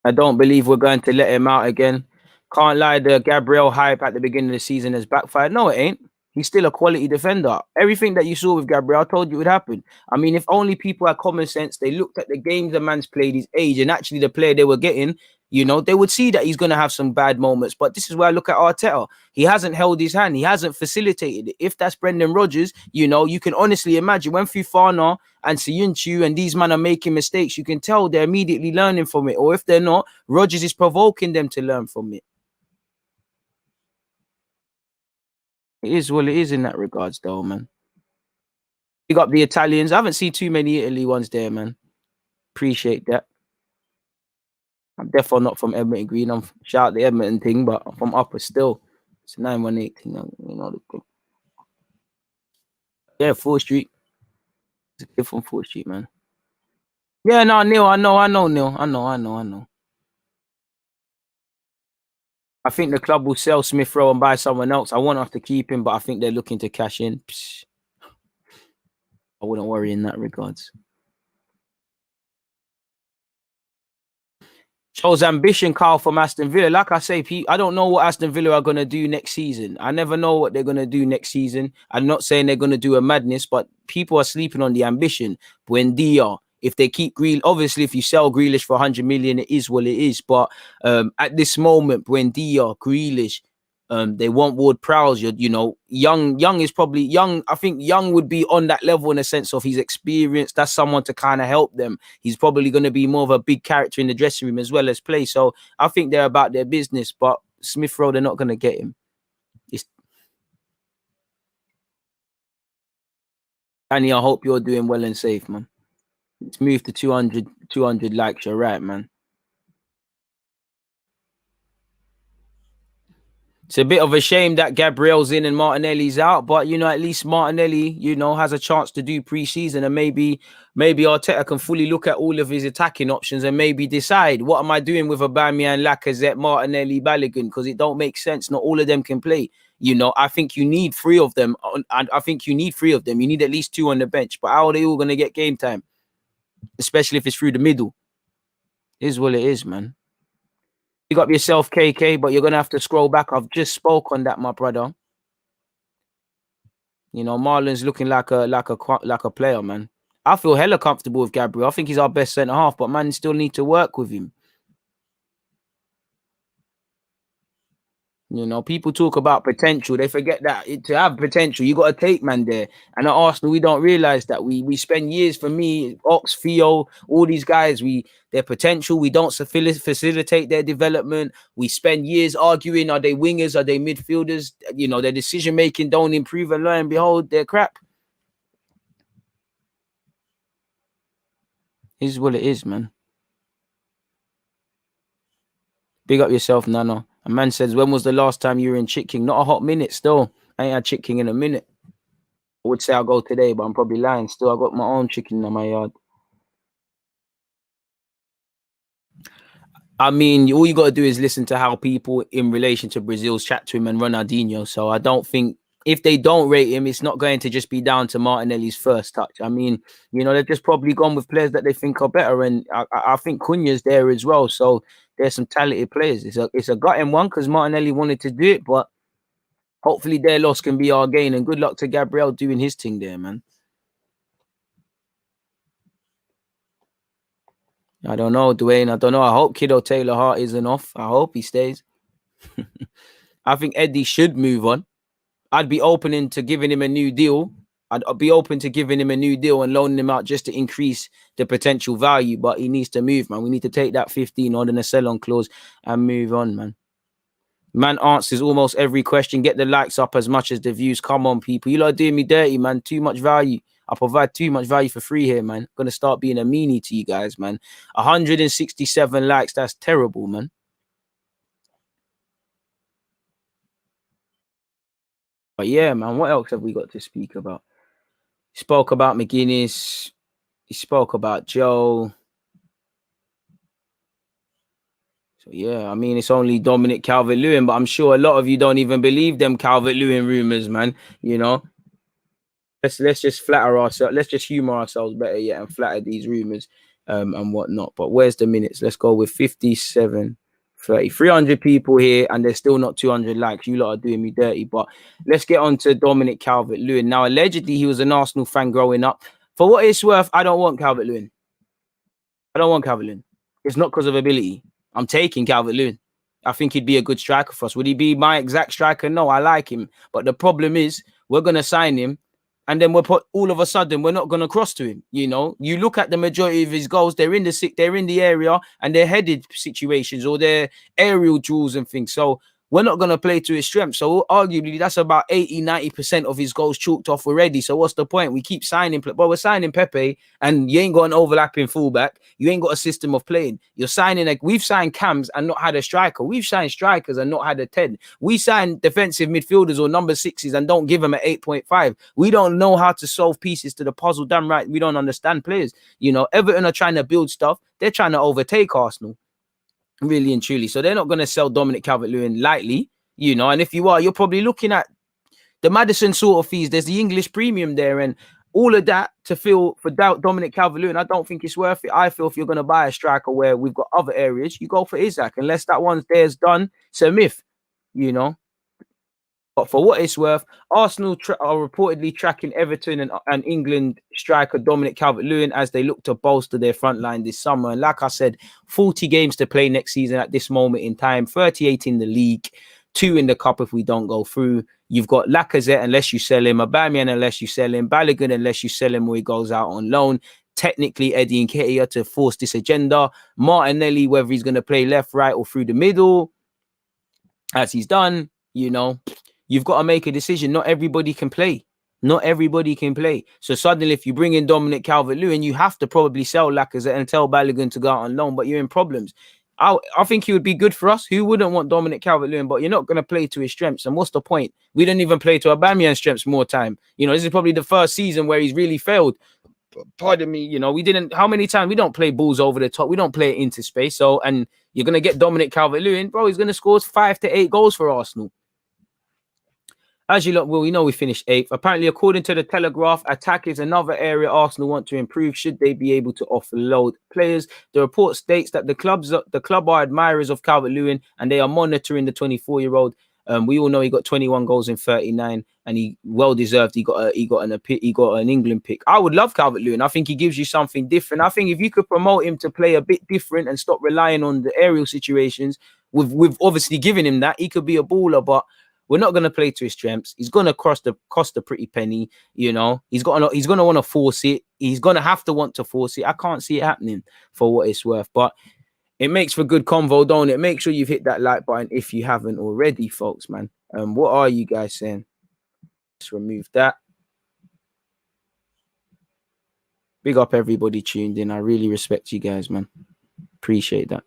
I don't believe we're going to let him out again. Can't lie, the Gabriel hype at the beginning of the season has backfired. No, it ain't. He's still a quality defender. Everything that you saw with Gabriel, I told you would happen. I mean, if only people had common sense, they looked at the games the man's played, his age, and actually the player they were getting, you know, they would see that he's going to have some bad moments. But this is where I look at Arteta. He hasn't held his hand. He hasn't facilitated it. If that's Brendan Rodgers, you know, you can honestly imagine when Fufana and Siyunchu and these men are making mistakes, you can tell they're immediately learning from it. Or if they're not, Rodgers is provoking them to learn from it. It is what it is in that regards, though, man. Big up the Italians. I haven't seen too many Italy ones there, man. Appreciate that. I'm definitely not from Edmonton Green. I'm shout out the Edmonton thing, but I'm from Upper still. It's a 918 thing, you know. Yeah, 4th Street. It's a kid from 4th Street, man. Yeah, no, Neil. I know, Neil. I know. I think the club will sell Smith Rowe and buy someone else. I want us to keep him, but I think they're looking to cash in. Psh, I wouldn't worry in that regards. Shows ambition, Carl, from Aston Villa. Like I say, I don't know what Aston Villa are going to do next season. I never know what they're going to do next season. I'm not saying they're going to do a madness, but people are sleeping on the ambition. Buendia, if they keep obviously, if you sell Grealish for 100 million, it is what it is. But at this moment, Buendia, Grealish, they want Ward-Prowse. You know, Young is probably Young. I think Young would be on that level in a sense of he's experienced. That's someone to kind of help them. He's probably going to be more of a big character in the dressing room as well as play. So I think they're about their business. But Smith Rowe, they're not going to get him. Danny, I hope you're doing well and safe, man. It's moved to 200 likes. You're right, man. It's a bit of a shame that Gabriel's in and Martinelli's out, but you know, at least Martinelli, you know, has a chance to do pre-season, and maybe Arteta can fully look at all of his attacking options and maybe decide what am I doing with Aubameyang, Lacazette, Martinelli, Balogun, because it don't make sense. Not all of them can play. You know, I think you need 3 of them, and I think you need 3 of them. You need at least 2 on the bench. But how are they all going to get game time, especially if it's through the middle? It is what it is, man. You got yourself KK, but you're gonna have to scroll back. I've just spoke on that, my brother. You know, Marlon's looking like a player, man. I feel hella comfortable with Gabriel. I think he's our best centre half, but man, still need to work with him. You know, people talk about potential. They forget that to have potential, you got to take man there. And at Arsenal, we don't realize that we spend years. For me, Ox, Theo, all these guys, their potential. We don't facilitate their development. We spend years arguing: are they wingers? Are they midfielders? You know, their decision making don't improve. And lo and behold, they're crap. This is what it is, man. Big up yourself, Nana. A man says, when was the last time you were in Chick King? Not a hot minute still. I ain't had Chick King in a minute. I would say I'll go today, but I'm probably lying. Still, I got my own chicken in my yard. I mean, all you got to do is listen to how people in relation to Brazil's chat to him and Ronaldinho. So I don't think if they don't rate him, it's not going to just be down to Martinelli's first touch. I mean, you know, they've just probably gone with players that they think are better. And I think Cunha's there as well. So there's some talented players. It's a gutting one because Martinelli wanted to do it, but hopefully their loss can be our gain. And good luck to Gabriel doing his thing there, man. I don't know, Dwayne. I don't know. I hope Kiddo Taylor Hart isn't off. I hope he stays. I think Eddie should move on. I'd be open to giving him a new deal. I'd be open to giving him a new deal and loaning him out just to increase the potential value. But he needs to move, man. We need to take that 15 on and a sell-on clause and move on, man. Man answers almost every question. Get the likes up as much as the views. Come on, people. You lot are doing me dirty, man. Too much value. I provide too much value for free here, man. I'm going to start being a meanie to you guys, man. 167 likes. That's terrible, man. But yeah, man, what else have we got to speak about? He spoke about McGuinness. He spoke about Joe. So yeah, I mean, it's only Dominic Calvert-Lewin, but I'm sure a lot of you don't even believe them Calvert-Lewin rumors, man. You know, let's just flatter ourselves. Let's just humor ourselves better, yeah, and flatter these rumors and whatnot. But where's the minutes? Let's go with 57, 30, 300 people here, and there's still not 200 likes. You lot are doing me dirty. But let's get on to Dominic Calvert-Lewin. Now, allegedly, he was an Arsenal fan growing up. For what it's worth, I don't want Calvert-Lewin. I don't want Calvert-Lewin. It's not because of ability. I'm taking Calvert-Lewin. I think he'd be a good striker for us. Would he be my exact striker? No, I like him. But the problem is we're going to sign him and then all of a sudden we're not going to cross to him. You know, you look at the majority of his goals, they're in the area and they're headed situations or they're aerial duels and things. So we're not going to play to his strength. So arguably that's about 80-90% of his goals chalked off already. So what's the point? We keep signing, but we're signing Pepe and you ain't got an overlapping fullback. You ain't got a system of playing. You're signing, like we've signed cams and not had a striker. We've signed strikers and not had a 10. We sign defensive midfielders or number 6s and don't give them an 8.5. We don't know how to solve pieces to the puzzle. Damn right. We don't understand players. You know, Everton are trying to build stuff. They're trying to overtake Arsenal. Really and truly. So they're not going to sell Dominic Calvert-Lewin lightly, you know. And if you are, you're probably looking at the Maddison sort of fees. There's the English premium there and all of that to fill for Dominic Calvert-Lewin. I don't think it's worth it. I feel if you're going to buy a striker where we've got other areas, you go for Isaac. Unless that one's there's done, it's a myth, you know. But for what it's worth, Arsenal are reportedly tracking Everton and England striker Dominic Calvert-Lewin as they look to bolster their front line this summer. And like I said, 40 games to play next season at this moment in time, 38 in the league, 2 in the cup if we don't go through. You've got Lacazette unless you sell him, Aubameyang unless you sell him, Balogun unless you sell him or he goes out on loan. Technically, Eddie Nketiah to force this agenda. Martinelli, whether he's going to play left, right, or through the middle, as he's done, you know. You've got to make a decision. Not everybody can play. Not everybody can play. So suddenly, if you bring in Dominic Calvert-Lewin, you have to probably sell Lacazette and tell Balogun to go out on loan, but you're in problems. I think he would be good for us. Who wouldn't want Dominic Calvert-Lewin? But you're not going to play to his strengths. And what's the point? We don't even play to Aubameyang's strengths more time. You know, this is probably the first season where he's really failed. Pardon me, you know, how many times we don't play balls over the top. We don't play it into space. So, and you're going to get Dominic Calvert-Lewin, bro, he's going to score 5 to 8 goals for Arsenal. As you lot will, we know we finished 8th. Apparently, according to the Telegraph, attack is another area Arsenal want to improve should they be able to offload players. The report states that the club are admirers of Calvert-Lewin and they are monitoring the 24-year-old. We all know he got 21 goals in 39 and he well deserved. He got an England pick. I would love Calvert-Lewin. I think he gives you something different. I think if you could promote him to play a bit different and stop relying on the aerial situations, we've obviously given him that. He could be a baller, but we're not going to play to his strengths. He's going to cost a pretty penny, you know. He's going to want to force it. He's going to have to want to force it. I can't see it happening for what it's worth. But it makes for good convo, don't it? Make sure you've hit that like button if you haven't already, folks, man. What are you guys saying? Let's remove that. Big up everybody tuned in. I really respect you guys, man. Appreciate that.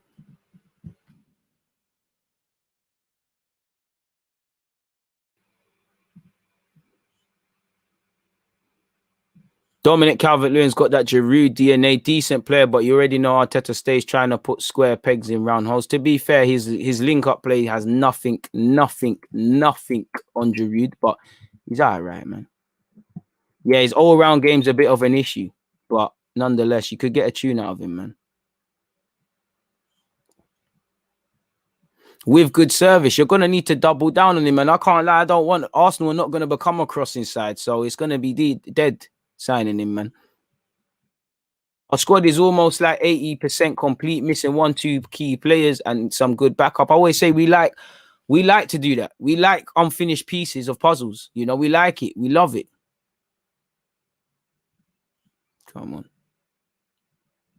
Dominic Calvert-Lewin's got that Giroud DNA, decent player, but you already know Arteta stays trying to put square pegs in round holes. To be fair, his link-up play has nothing on Giroud, but he's all right, man. Yeah, his all-round game's a bit of an issue, but nonetheless, you could get a tune out of him, man. With good service, you're going to need to double down on him, and I can't lie, Arsenal are not going to become a crossing side, so it's going to be dead signing him, man. Our squad is almost like 80% complete, missing 1-2 key players and some good backup. I always say we like to do that. We like unfinished pieces of puzzles. You know, we like it. We love it. Come on.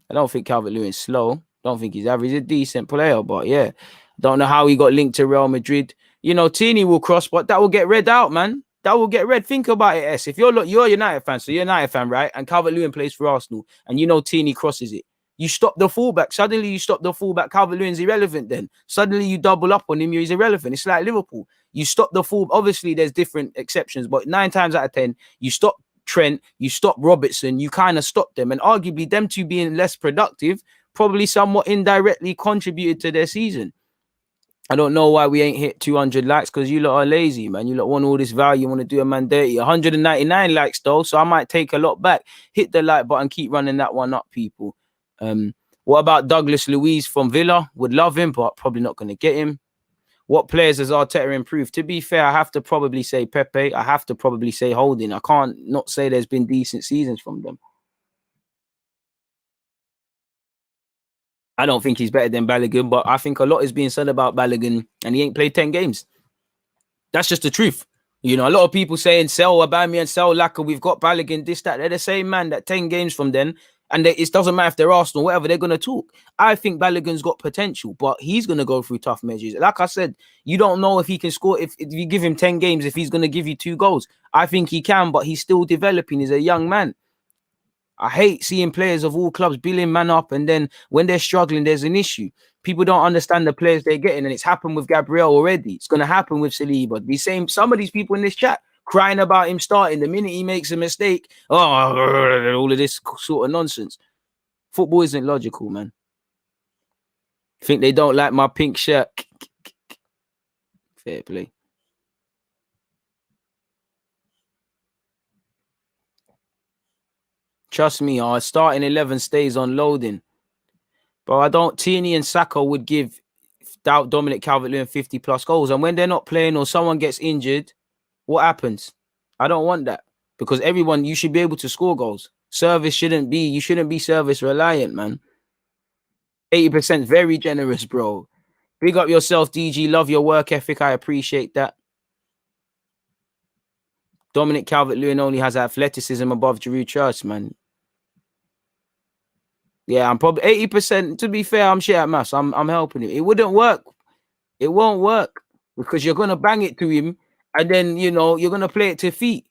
I don't think Calvert-Lewin's slow. Don't think he's average. He's a decent player, but yeah. Don't know how he got linked to Real Madrid. You know, Tini will cross, but that will get read out, man. That will get red. Think about it, S. If you're a United fan, so you're a United fan, right? And Calvert-Lewin plays for Arsenal, and you know Tini crosses it. You stop the fullback. Suddenly you stop the fullback. Calvert-Lewin's irrelevant then. Suddenly you double up on him. He's irrelevant. It's like Liverpool. You stop the full. Obviously, there's different exceptions, but 9 times out of 10, you stop Trent, you stop Robertson, you kind of stop them. And arguably them two being less productive probably somewhat indirectly contributed to their season. I don't know why we ain't hit 200 likes, because you lot are lazy, man. You lot want all this value, want to do a man dirty. 199 likes, though, so I might take a lot back. Hit the like button, keep running that one up, people. What about Douglas Luiz from Villa? Would love him, but probably not going to get him. What players has Arteta improved? To be fair, I have to probably say Pepe. I have to probably say Holding. I can't not say there's been decent seasons from them. I don't think he's better than Balogun, but I think a lot is being said about Balogun, and he ain't played 10 games. That's just the truth. You know, a lot of people saying sell Aubameyang, sell Laka, we've got Balogun, this, that. They're the same man that 10 games from then, and it doesn't matter if they're Arsenal, whatever, they're going to talk. I think Balogun's got potential, but he's going to go through tough measures. Like I said, you don't know if he can score, if you give him 10 games, if he's going to give you 2 goals. I think he can, but he's still developing. He's a young man. I hate seeing players of all clubs building man up, and then when they're struggling, there's an issue. People don't understand the players they're getting, and it's happened with Gabriel already. It's going to happen with Saliba. Some of these people in this chat crying about him starting. The minute he makes a mistake, all of this sort of nonsense. Football isn't logical, man. Think they don't like my pink shirt? Fair play. Trust me, our starting 11 stays on loading. But I don't. Tierney and Saka would give Dominic Calvert-Lewin 50 plus goals. And when they're not playing or someone gets injured, what happens? I don't want that, because you should be able to score goals. You shouldn't be service reliant, man. 80% very generous, bro. Big up yourself, DG. Love your work ethic. I appreciate that. Dominic Calvert-Lewin only has athleticism above Giroud Church, man. Yeah, I'm probably 80%. To be fair, I'm shit at maths. I'm helping him. It wouldn't work. It won't work, because you're gonna bang it to him, and then you're gonna play it to feet.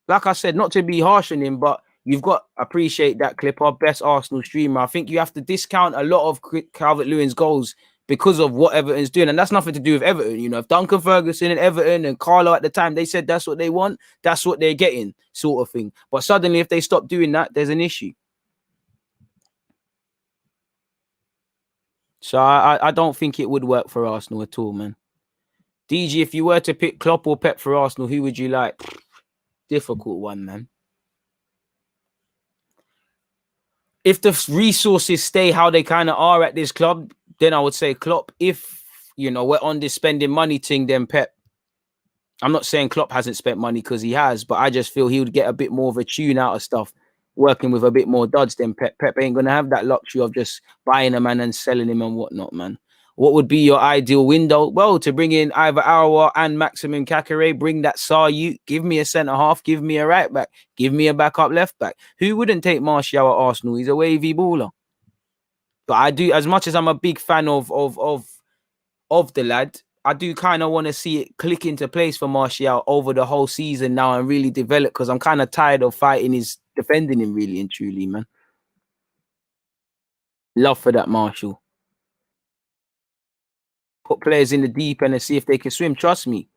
Like I said, not to be harsh on him, but you've got to appreciate that clip. Our best Arsenal streamer. I think you have to discount a lot of Calvert-Lewin's goals because of what Everton's doing, and that's nothing to do with Everton. You know, if Duncan Ferguson and Everton and Carlo at the time, they said that's what they want, that's what they're getting, sort of thing. But suddenly, if they stop doing that, there's an issue. So I don't think it would work for Arsenal at all, man. DG, if you were to pick Klopp or Pep for Arsenal, who would you like? Difficult one, man. If the resources stay how they kind of are at this club, then I would say Klopp. If, we're on this spending money thing, then Pep. I'm not saying Klopp hasn't spent money, because he has, but I just feel he would get a bit more of a tune out of stuff, working with a bit more duds than Pep. Pep ain't going to have that luxury of just buying a man and selling him and whatnot, man. What would be your ideal window? Well, to bring in either Aouar and Maxence Caqueret, bring that Sayu, give me a centre-half, give me a right-back, give me a backup left-back. Who wouldn't take Martial at Arsenal? He's a wavy baller. But I do, as much as I'm a big fan of the lad, I do kind of want to see it click into place for Martial over the whole season now and really develop, because I'm kind of tired of defending him really and truly, man. Love for that, Martial. Put players in the deep end and see if they can swim. Trust me.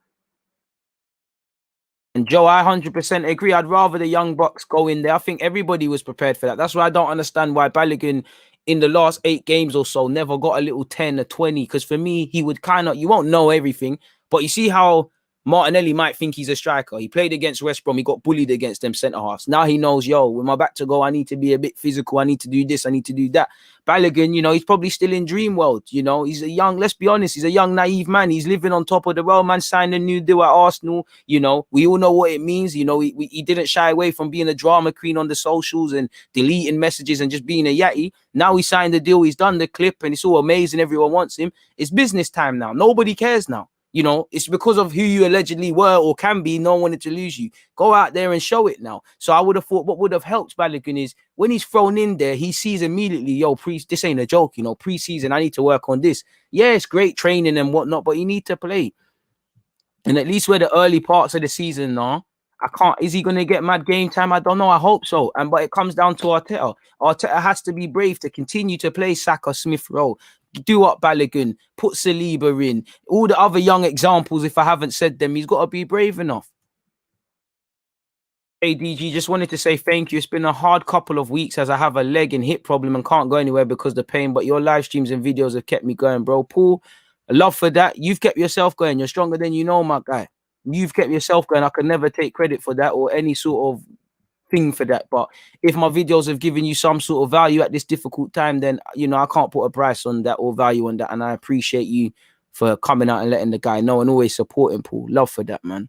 And Joe, I 100% agree. I'd rather the young bucks go in there. I think everybody was prepared for that. That's why I don't understand why Balogun in the last 8 games or so never got a little 10 or 20. Because for me, he would you won't know everything, but you see how Martinelli might think he's a striker. He played against West Brom. He got bullied against them centre-halves. Now he knows, with my back to go, I need to be a bit physical. I need to do this. I need to do that. Balogun, he's probably still in dream world. He's a young, let's be honest, he's a young, naive man. He's living on top of the world, man. Signed a new deal at Arsenal. We all know what it means. He didn't shy away from being a drama queen on the socials and deleting messages and just being a yatty. Now he signed the deal. He's done the clip and it's all amazing. Everyone wants him. It's business time now. Nobody cares now. It's because of who you allegedly were or can be. No one wanted to lose you. Go out there and show it now. So I would have thought what would have helped Balogun is when he's thrown in there, he sees immediately, this ain't a joke, pre-season, I need to work on this. Yeah, it's great training and whatnot, but you need to play. And at least where the early parts of the season are, is he going to get mad game time? I don't know. I hope so. But it comes down to Arteta. Arteta has to be brave to continue to play Saka, Smith Rowe. Do up Balogun, put Saliba in, all the other young examples. If I haven't said them, he's got to be brave enough. Hey DG, just wanted to say thank you. It's been a hard couple of weeks as I have a leg and hip problem and can't go anywhere because of the pain, but your live streams and videos have kept me going, bro. Paul, love for that. You've kept yourself going. You're stronger than you know, my guy. You've kept yourself going. I can never take credit for that or any sort of thing for that. But if my videos have given you some sort of value at this difficult time, then, you know, I can't put a price on that or value on that. And I appreciate you for coming out and letting the guy know and always supporting Paul. Love for that, man.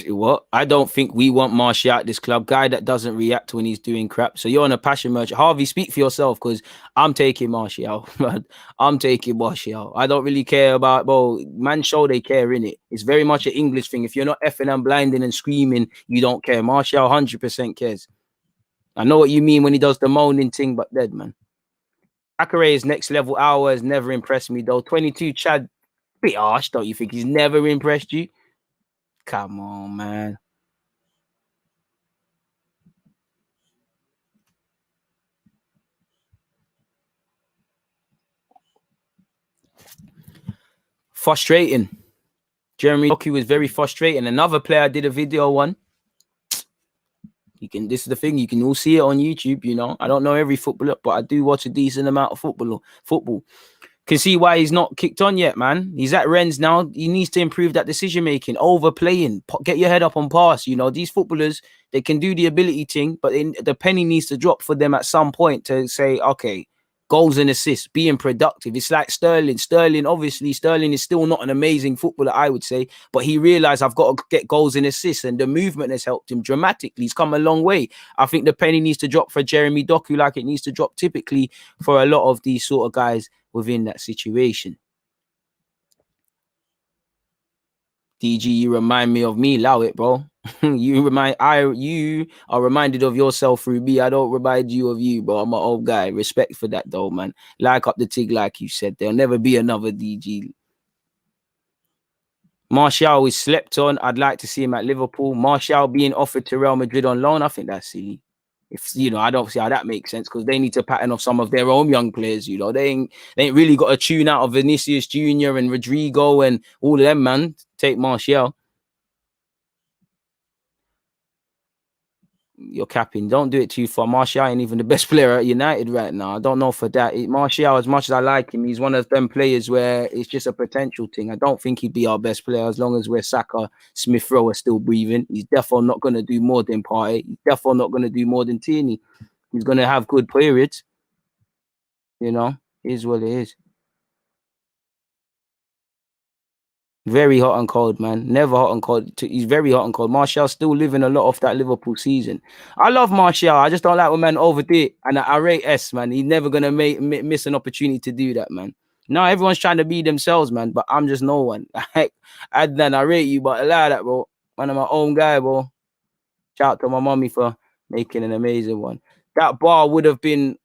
What? I don't think we want Martial at this club. Guy that doesn't react when he's doing crap. So you're on a passion merchant. Harvey, speak for yourself because I'm taking Martial. I'm taking Martial. I don't really care about, well, man, show they care in it. It's very much an English thing. If you're not effing and blinding and screaming, you don't care. Martial 100% cares. I know what you mean when he does the moaning thing, but dead, man. Caqueret's next level hour has never impressed me, though. 22 Chad, bit harsh, don't you think? He's never impressed you? Come on, man. Frustrating. Jeremy Doku was very frustrating. Another player did a video on. You can. This is the thing. You can all see it on YouTube. You know, I don't know every footballer, but I do watch a decent amount of football. Can see why he's not kicked on yet, man. He's at Rennes now. He needs to improve that decision making, overplaying, get your head up on pass. You know, these footballers, they can do the ability thing, but the penny needs to drop for them at some point to say, okay, goals and assists, being productive. It's like Sterling. Obviously, Sterling is still not an amazing footballer, I would say, but he realized I've got to get goals and assists, and the movement has helped him dramatically. He's come a long way. I think the penny needs to drop for Jeremy Doku like it needs to drop typically for a lot of these sort of guys within that situation. DG, you remind me of me. Allow it, bro. You are reminded of yourself through me. I don't remind you of you, bro. I'm an old guy. Respect for that, though, man. Like up the tig, like you said. There'll never be another DG. Martial is slept on. I'd like to see him at Liverpool. Martial being offered to Real Madrid on loan, I think that's silly. If you know, I don't see how that makes sense because they need to pattern off some of their own young players. You know, they ain't really got a tune out of Vinicius Jr. and Rodrigo and all of them, man. Take Martial. You're capping. Don't do it too far. Martial ain't even the best player at United right now. I don't know for that. Martial, as much as I like him, he's one of them players where it's just a potential thing. I don't think he'd be our best player as long as we're Saka, Smith Rowe are still breathing. He's definitely not going to do more than Partey. He's definitely not going to do more than Tierney. He's going to have good periods. You know, it is what it is. Very hot and cold, man. Never hot and cold. He's very hot and cold. Martial's still living a lot off that Liverpool season. I love Martial. I just don't like when man overdid it. And I rate S, man. He's never going to miss an opportunity to do that, man. No, everyone's trying to be themselves, man. But I'm just no one. Adnan, I rate you, but I like that, bro. Man, I'm my own guy, bro. Shout out to my mommy for making an amazing one. That bar would have been...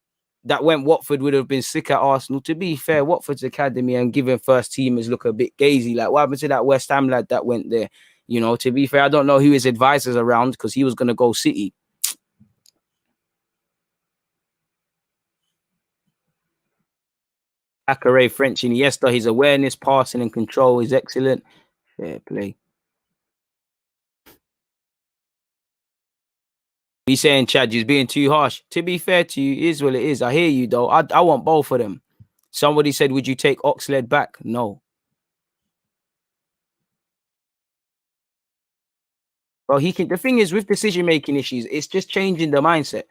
that went Watford would have been sick at Arsenal. To be fair, Watford's academy and giving first teamers look a bit gazy. Like, what happened to that West Ham lad that went there? You know, to be fair, I don't know who his advisors around because he was going to go City. Caqueret, French Iniesta, his awareness, passing and control is excellent. Fair play. He's saying Chad, he's being too harsh. To be fair to you, is what it is. I hear you, though. I want both of them. Somebody said, would you take Oxlade back? No. Well, he can. The thing is, with decision-making issues, it's just changing the mindset.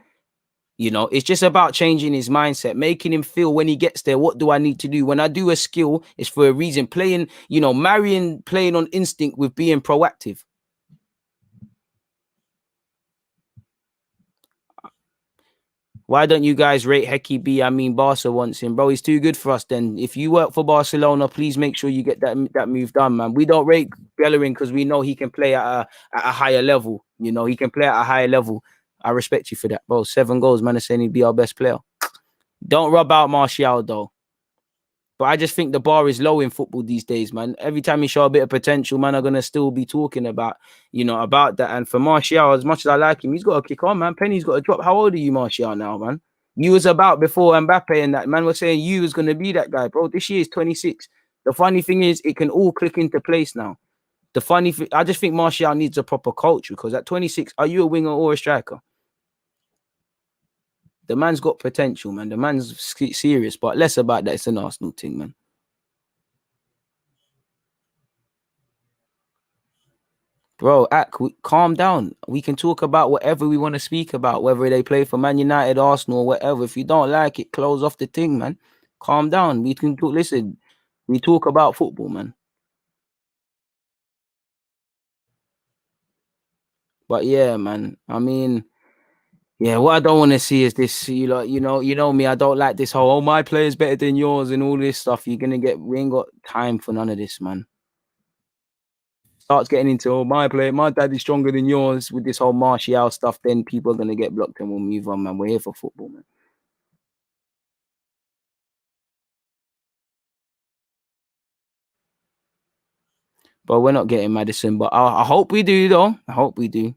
You know, it's just about changing his mindset, making him feel when he gets there, what do I need to do? When I do a skill, it's for a reason. Playing, you know, marrying playing on instinct with being proactive. Why don't you guys rate Hecky B? I mean, Barca wants him, bro. He's too good for us. Then, if you work for Barcelona, please make sure you get that move done, man. We don't rate Bellerin because we know he can play at a higher level. You know, he can play at a higher level. I respect you for that, bro. 7 goals, man. Is saying he'd be our best player. Don't rub out Martial, though. But I just think the bar is low in football these days, man. Every time you show a bit of potential, man, are gonna still be talking about, about that. And for Martial, as much as I like him, he's got to kick on, man. Penny's got to drop. How old are you, Martial, now, man? You was about before Mbappe and that, man. Was saying you was gonna be that guy, bro. This year is 26. The funny thing is, it can all click into place now. The funny thing, I just think Martial needs a proper coach, because at 26, are you a winger or a striker? The man's got potential, man. The man's serious, but less about that. It's an Arsenal thing, man. Bro, calm down. We can talk about whatever we want to speak about, whether they play for Man United, Arsenal, or whatever. If you don't like it, close off the thing, man. Calm down. We can talk. Listen, we talk about football, man. But yeah, man. I mean, yeah, what I don't want to see is this. You know me. I don't like this whole, oh, my player's better than yours and all this stuff. We ain't got time for none of this, man. Starts getting into, oh, my dad is stronger than yours with this whole Martial stuff, then people are gonna get blocked and we'll move on, man. We're here for football, man. But we're not getting Maddison. But I hope we do, though. I hope we do.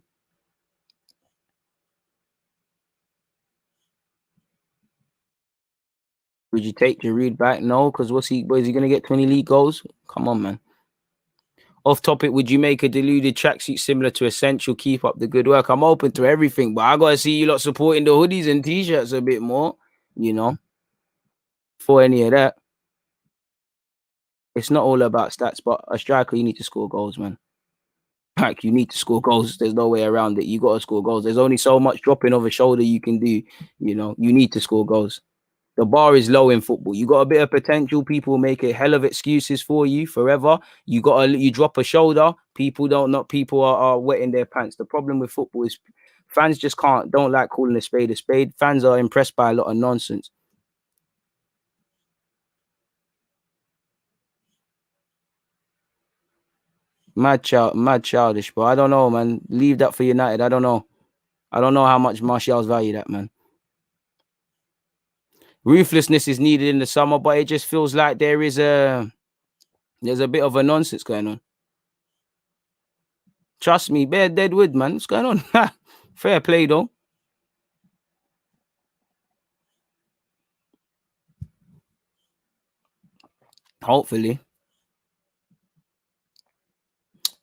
Would you take Giroud back? No, because is he gonna get 20 league goals? Come on, man. Off topic, would you make a Deluded tracksuit similar to Essential? Keep up the good work. I'm open to everything, but I gotta see you lot supporting the hoodies and t-shirts a bit more, for any of that. It's not all about stats, but a striker, you need to score goals, man. Like, you need to score goals. There's no way around it. You got to score goals. There's only so much dropping of a shoulder you can do. You need to score goals. The bar is low in football. You got a bit of potential. People make a hell of excuses for you forever. You drop a shoulder. People are wetting their pants. The problem with football is fans just don't like calling a spade a spade. Fans are impressed by a lot of nonsense. Mad childish, bro. I don't know, man. Leave that for United. I don't know how much Martial's value that, man. Ruthlessness is needed in the summer, but it just feels like there's a bit of a nonsense going on. Trust me, bare dead wood, man. What's going on? Fair play, though. Hopefully.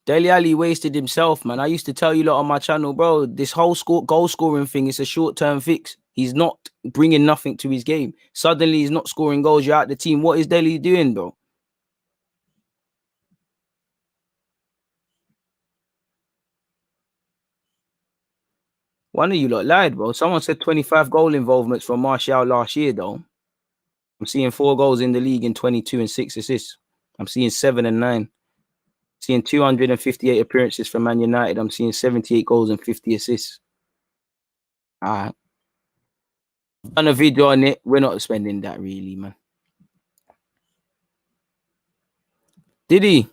Dele Alli wasted himself, man. I used to tell you lot on my channel, bro, this whole goal scoring thing is a short-term fix. He's not bringing nothing to his game. Suddenly, he's not scoring goals. You're out the team. What is Dele doing, bro? One of you lot lied, bro. Someone said 25 goal involvements from Martial last year, though. I'm seeing 4 goals in the league in 22 and 6 assists. I'm seeing 7 and 9. Seeing 258 appearances for Man United. I'm seeing 78 goals and 50 assists. All right. I've done a video on it. We're not spending that, really, man. Did he?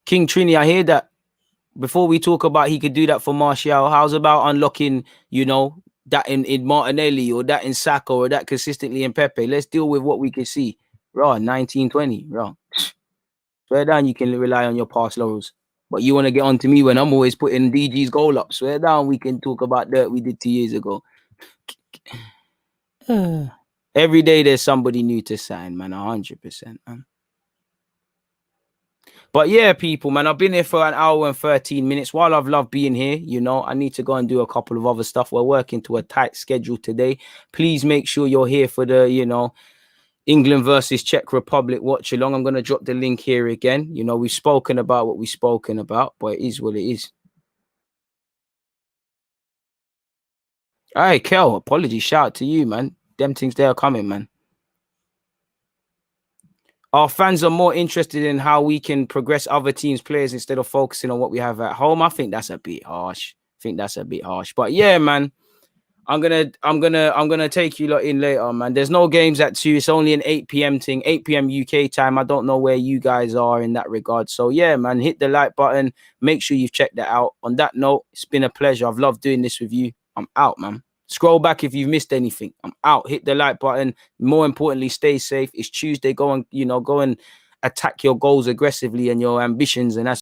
King Trini, I hear that. Before we talk about he could do that for Martial, how's about unlocking, that in Martinelli or that in Saka or that consistently in Pepe? Let's deal with what we can see. Raw, 1920. Raw. Swear down you can rely on your past laurels. But you want to get on to me when I'm always putting DG's goal up. Swear down we can talk about dirt we did 2 years ago. Every day there's somebody new to sign, man. 100%, man. But yeah, people, man, I've been here for an hour and 13 minutes. While I've loved being here, I need to go and do a couple of other stuff. We're working to a tight schedule today. Please make sure you're here for the, England versus Czech Republic watch along. I'm going to drop the link here again. We've spoken about what we've spoken about, but it is what it is. All right, Kel, apologies. Shout out to you, man. Them things, they are coming, man. Our fans are more interested in how we can progress other teams' players instead of focusing on what we have at home. I think that's a bit harsh. But yeah, man, I'm gonna take you lot in later, man. There's no games at 2. It's only an 8 p.m. thing, 8 p.m. UK time. I don't know where you guys are in that regard. So yeah, man, hit the like button. Make sure you've checked that out. On that note, it's been a pleasure. I've loved doing this with you. I'm out, man. Scroll back if you've missed anything. I'm out. Hit the like button. More importantly, stay safe. It's Tuesday. Go and, you know, go and attack your goals aggressively and your ambitions, and that's